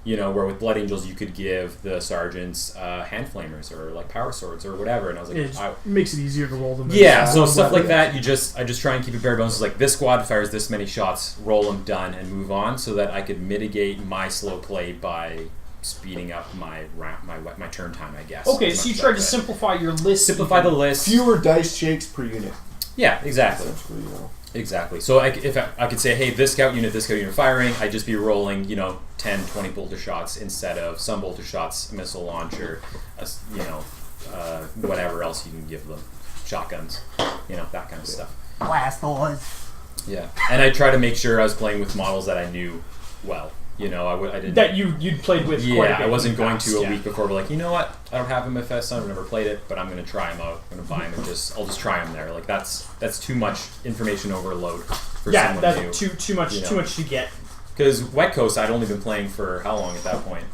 You know, where with Blood Angels you could give the sergeants hand flamers or like power swords or whatever. And I was like, It just makes it easier to roll them. yeah, so Yeah. stuff like that. I just try and keep it bare bones. It's like this squad fires this many shots, roll them, done, and move on, so that I could mitigate my slow play by speeding up my turn time, I guess. Okay, as so you much as tried I to could. simplify your list. Simplify the list. Fewer dice shakes per unit. Yeah, exactly. Essentially, you know. Exactly. So if I could say, hey, this scout unit firing, I'd just be rolling, 10, 20 bolter shots instead of some bolter shots, a missile launcher, whatever else you can give them, shotguns, that kind of stuff. Blast boys. Yeah, and I try to make sure I was playing with models that I knew well. I didn't. that you'd played with. Quite a Yeah, bit I wasn't in the going past, to a yeah. week before. Be like, you know what? I don't have MFS. I've never played it, but I'm going to try them out. I'm going to buy them and I'll just try them there. Like that's too much information overload for Yeah, someone new. that's too much. you know. Too much to get. Because Wet Coast, I'd only been playing for how long at that point?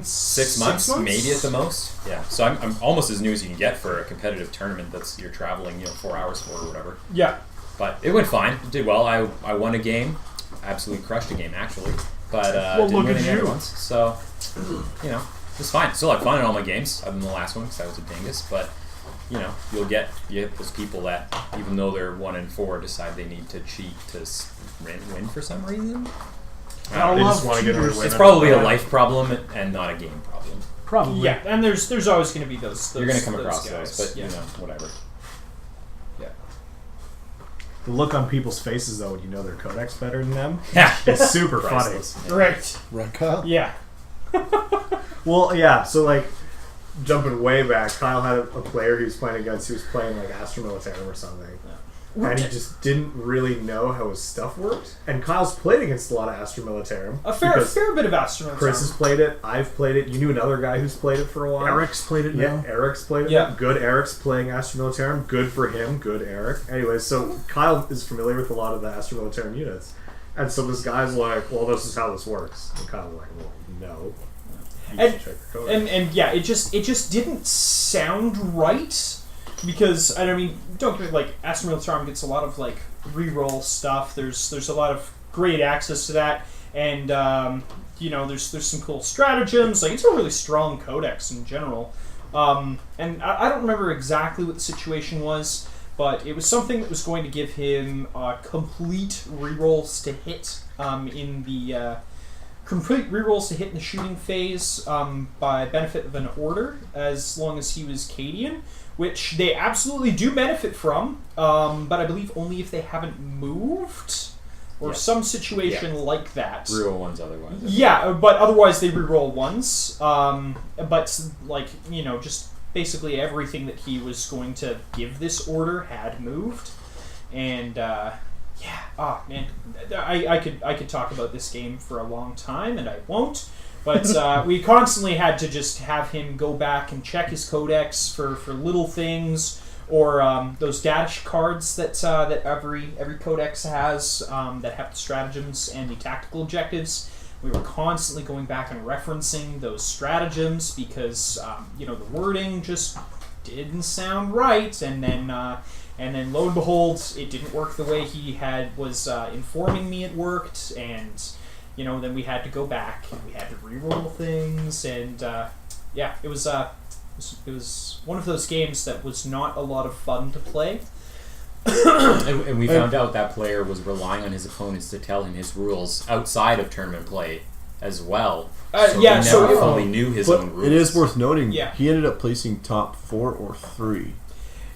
6 months, maybe at the most. Yeah, so I'm almost as new as you can get for a competitive tournament you're traveling 4 hours for or whatever. Yeah. But it went fine. It did well. I won a game. Absolutely crushed a game, actually. But didn't look win at any other you. ones. So, it was fine. Still had fun in all my games, other than the last one because I was a dingus. But, you get those people that, even though they're 1 and 4, decide they need to cheat to win for some reason. I They love just want to get cheaters. away with It's it. probably a life problem and not a game problem. Probably. Yeah, and there's always going to be those. You're going to come those across guys. those, but, yeah. whatever. The look on people's faces, though, when you know their codex better than them, Yeah. it's super funny. Priceless. Yeah. Right. Right, Kyle? Yeah. Well, yeah, so, like, jumping way back, Kyle had a player he was playing against who was playing, like, Astro Militarum or something. And he just didn't really know how his stuff worked. And Kyle's played against a lot of Astro Militarum. A fair because bit of astronauts. Chris has played it, I've played it, you knew another guy who's played it for a while. Eric's played it Yeah, now. Eric's played it. Yeah. Good Eric's playing Astro Militarum. Good for him. Good Eric. Anyways, so Kyle is familiar with a lot of the Astro Militarum units. And so this guy's like, well, this is how this works. And Kyle's like, well, no. You should check your codex. And yeah, it just didn't sound right because don't get me like Astro Militarum gets a lot of like reroll stuff. There's a lot of great access to that, and there's some cool stratagems. Like it's a really strong codex in general. And I don't remember exactly what the situation was, but it was something that was going to give him complete rerolls to hit in the. Complete rerolls to hit in the shooting phase by benefit of an order, as long as he was Cadian, which they absolutely do benefit from, but I believe only if they haven't moved or Yeah. some situation like that. Real ones otherwise. Yeah, but otherwise they reroll once. But just basically everything that he was going to give this order had moved, and. Yeah, man, I could talk about this game for a long time, and I won't. But we constantly had to just have him go back and check his codex for little things, or those data cards that every codex has that have the stratagems and the tactical objectives. We were constantly going back and referencing those stratagems because the wording just didn't sound right, and then lo and behold, it didn't work the way he was informing me it worked, and then we had to go back and we had to re-roll things, and yeah, it was one of those games that was not a lot of fun to play. And we found out that player was relying on his opponents to tell him his rules outside of tournament play as well. So yeah, he so never it- fully knew his But own rules. it is worth noting, Yeah. he ended up placing top 4 or 3.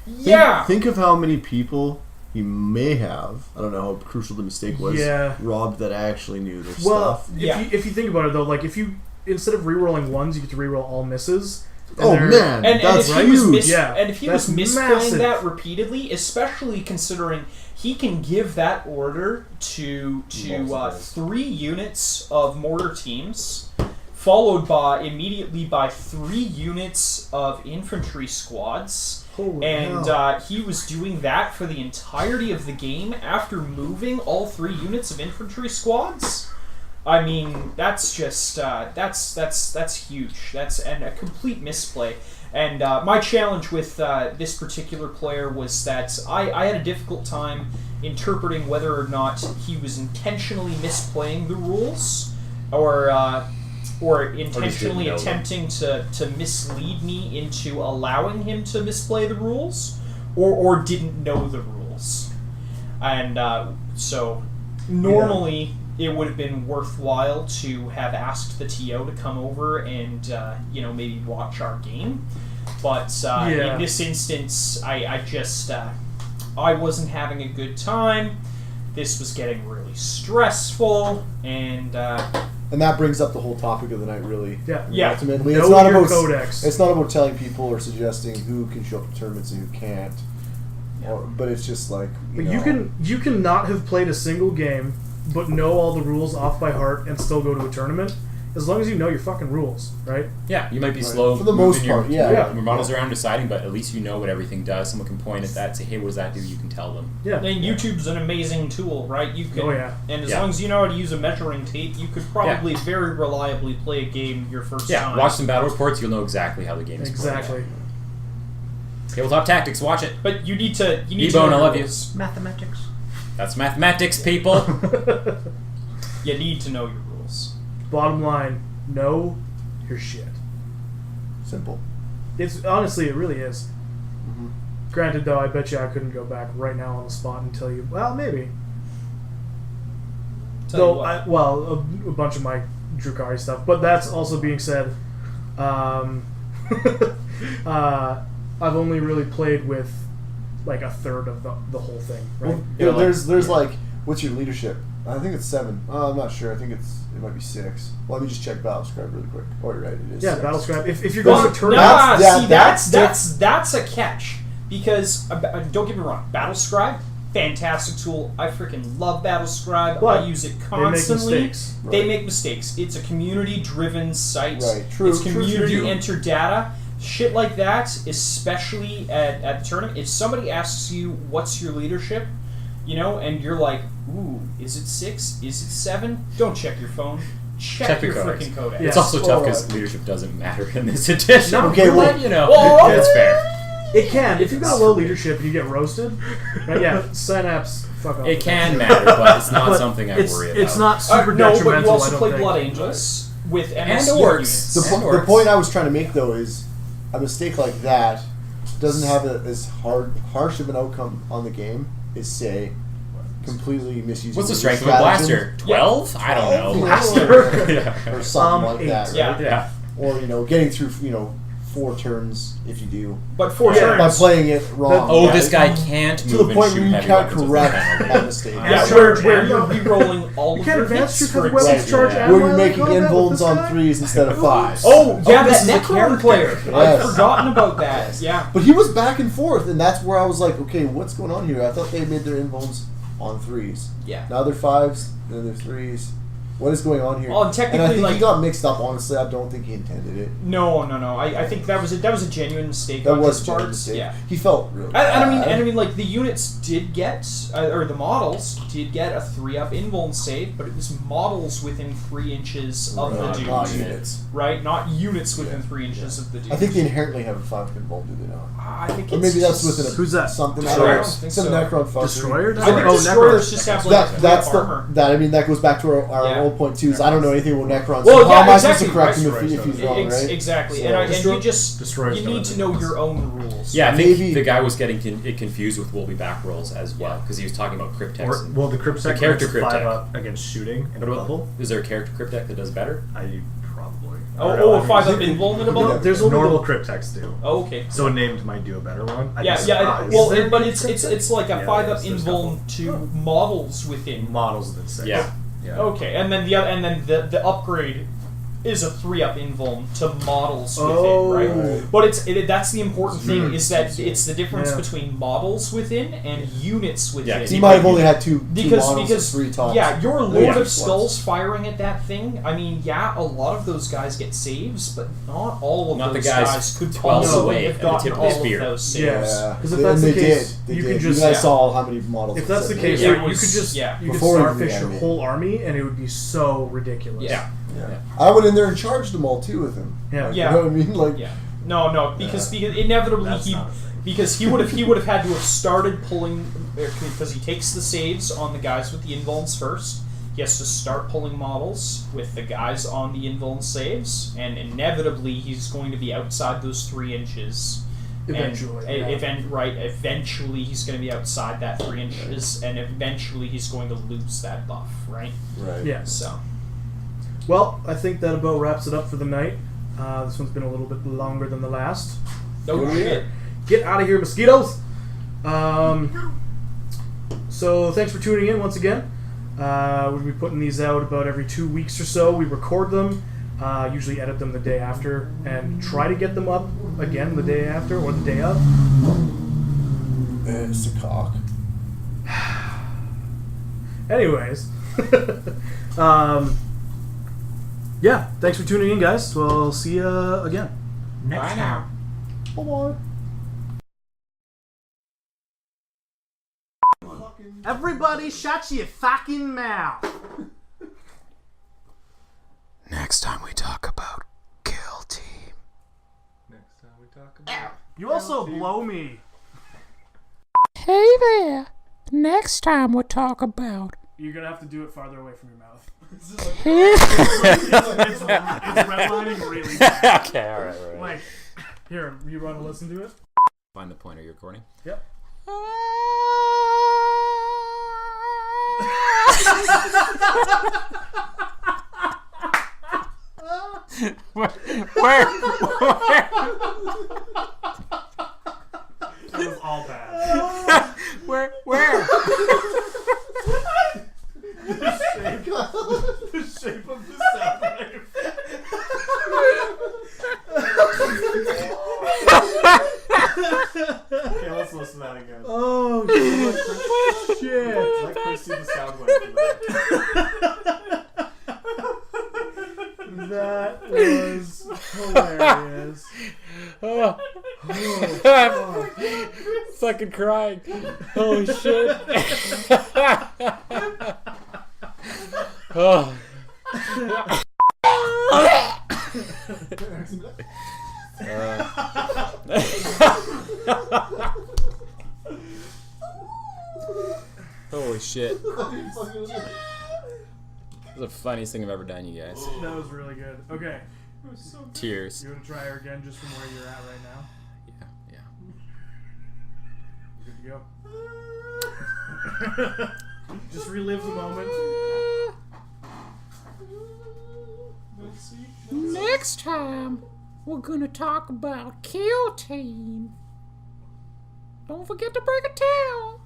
Yeah. Think of how many people he may have, I don't know how crucial the mistake was, Yeah. robbed that actually knew their Well, stuff. Yeah. if you think about it though, like if you instead of rerolling ones, you get to reroll all misses. And Oh they're- man, And that's if he was huge. Yeah, and if he was that's misplaying massive. that repeatedly, especially considering he can give that order to Multiple. 3 units of mortar teams, followed by immediately by 3 units of infantry squads. Holy And hell. he was doing that for the entirety of the game after moving all 3 units of infantry squads. I mean, that's just that's huge. That's and a complete misplay. And my challenge with this particular player was that I had a difficult time interpreting whether or not he was intentionally misplaying the rules, or intentionally know them. attempting to mislead me into allowing him to misplay the rules, or didn't know the rules. And so normally it would have been worthwhile to have asked the TO to come over and maybe watch our game. But in this instance, I just I wasn't having a good time. This was getting really stressful, and that brings up the whole topic of the night, really. Yeah. Yeah. Ultimately, Know it's not your about codex. It's not about telling people or suggesting who can show up to tournaments and who can't. But it's just like But you can not have played a single game, but know all the rules off by heart and still go to a tournament, as long as you know your fucking rules, right? Yeah, you might be Right. slow For the moving most part, yeah. your models around deciding, but at least you know what everything does. Someone can point at that and say, hey, what does that do? You can tell them. Yeah. And YouTube's an amazing tool, right? You can, Oh, yeah. and as Yeah. long as you know how to use a measuring tape, you could probably very reliably play a game your first Yeah, time. watch some battle reports, you'll know exactly how the game is played. Exactly. Tabletop Tactics, watch it. But you need to E-Bone, know I your love you. rules. Mathematics. That's mathematics, people. You need to know your rules. Bottom line, know your shit. simple. It's honestly, it really is. Mm-hmm. Granted, though, I bet you I couldn't go back right now on the spot and tell you. Well, maybe. Tell you Though, what. a bunch of my Drukari stuff. But that's also being said. I've only really played with like a third of the whole thing. Right? Well, there's like, what's your leadership? I think it's 7. I'm not sure. I think it might be 6. Well, let me just check Battlescribe really quick. Oh, you're right. It is. Yeah, 6. Battlescribe. If you're going to tournament, That's a catch, because don't get me wrong, Battlescribe, fantastic tool. I freaking love Battlescribe. But I use it they make constantly. mistakes. Right. They make mistakes. It's a community-driven site. Right. True. It's true, community true, true. enter data. Shit like that, especially at the tournament. If somebody asks you what's your leadership, and you're like, ooh, is it 6? Is it 7? Don't check your phone. Check your codex. freaking codex. Yeah. It's also tough because Alright. leadership doesn't matter in this edition. No, okay, But, well- Oh, it's fair. it can. If you've got a low leadership and you get roasted, right, yeah, Synapse, fuck off. It can matter, but it's not But something I it's, worry about. It's not super no, detrimental. but you also I don't play think. Blood Angels with MS And orcs. units. The, And the orcs. point I was trying to make, though, is a mistake like that doesn't have as harsh of an outcome on the game as, say, completely misusing What's the your strength of a stratagem. blaster? 12? I don't know. Blaster. Yeah. Or something like 8. that, right? Yeah. Yeah. Or, getting through, 4 turns if you do. But 4 Yeah. By turns. playing it wrong. Oh, Yeah. this guy can't To move the and point shoot where you heavy can't weapons with correct a penalty. that mistake. Yeah, Yeah, sure. where you're re-rolling all You of can't your advance hits, your for weapons example. charge Yeah. and Where you're melee making combat with involves this on guy? 3s instead of 5s. Oh, yeah, this that is a Necron player. Yes. I've forgotten about that. Yeah. But he was back and forth, and that's where I was like, okay, what's going on here? I thought they made their involves on 3s. Yeah. Now they're 5s, then they're 3s. What is going on here? Well, and technically, I think like- he got mixed up, honestly. I don't think he intended it. No. I think that was a genuine mistake That on was his a part. mistake. Yeah. He felt really And bad. I mean, like the units did get, or the models did get a 3-up invuln save, but it was models within 3 inches of Right, the dude, not units. right? Not units within Yeah. 3 inches of the dude. I think they inherently have a 5 involved, do they not? I think Or it's maybe that's just- within a Who's that? something. Destroyers. I don't know. I don't think Some so. Necron fucker. Destroyer? I think Oh, destroyers Necron. just have So like that's armor. that. I mean, that goes back to our Yeah. 1.2 is I don't know anything about Necron. Well, so yeah, how am I exactly. supposed to correct him if he's wrong, right? Exactly, So- and you Destroys need to know your own rules. Yeah, I think Maybe- the guy was getting it confused with We'll Be Back rolls as well because he was talking about Cryptex. Or, well, the Cryptech character grants 5 Cryptech. up against shooting in What a about, bubble. is there a character Cryptech that does better? I probably. Oh, 5 up invulnerable. Yeah. There's only Normal Cryptex do. Oh, okay. So a named might do a better one. I'd Yeah, be yeah. surprised. Well, but it's like a Yeah, 5 up there's invuln to models within. models than 6. Yeah. Yeah. Okay, and then the upgrade is a 3 up invuln to models within, Oh. right? But that's the important thing is that That's it's the difference Yeah. between models within and units within. Yeah, He might have only had two models because 3 tops. yeah, your Lord Yeah. of Skulls firing at that thing. I mean, yeah, a lot of those guys get saves, but not all of Not the those guys could 12 possibly away have at the gotten tip of the all spear. of those saves. Yes. Yeah, 'Cause if They- that's and the they case, did. They you did. can just- You guys yeah. saw how many models. If it that's the said. case, Yeah, right, it you was- could just yeah. you could Before you starfish your reanimate. whole army, and it would be so ridiculous. Yeah. Yeah. Yeah. I went in there and charged them all too with him. Yeah. Like, Yeah. You know what I mean? Like, Yeah. No, because inevitably That's not a thing. because he would have had to have started pulling because he takes the saves on the guys with the invulns first. He has to start pulling models with the guys on the invuln saves, and inevitably he's going to be outside those 3 inches. Eventually, And, yeah. eventually he's going to be outside that 3 inches, and eventually he's going to lose that buff, right? right. Yeah. So, Well, I think that about wraps it up for the night. This one's been a little bit longer than the last. no Good shit. Get out of here, mosquitoes! So thanks for tuning in once again. We'll be putting these out about every 2 weeks or so. We record them, usually edit them the day after, and try to get them up again the day after or the day of. It's a cock. Anyways, yeah, thanks for tuning in, guys. We'll see you again. Bye now. Bye-bye. Everybody shut your fucking mouth. Next time we talk about Kill Team. Next time we talk about. You also blow me. Hey there. Next time we'll talk about. You're gonna have to do it farther away from your mouth. It's redlining really bad. Okay, alright. Like, here, you want to listen to it? Find the point. Are you recording? Yep. Where? That was all bad. Where? The shape of the sound wave. Okay, let's listen to that again. Oh, shit. Let Chris do the sound wave for that. That was hilarious. Oh. Fucking crying. Holy shit. Oh. Holy shit. That's the funniest thing I've ever done, you guys. That was really good. Okay. Tears. You want to try her again just from where you're at right now? Yeah. You're good to go. Just relive the moment. Next time we're gonna talk about Kill Team. Don't forget to break a tail.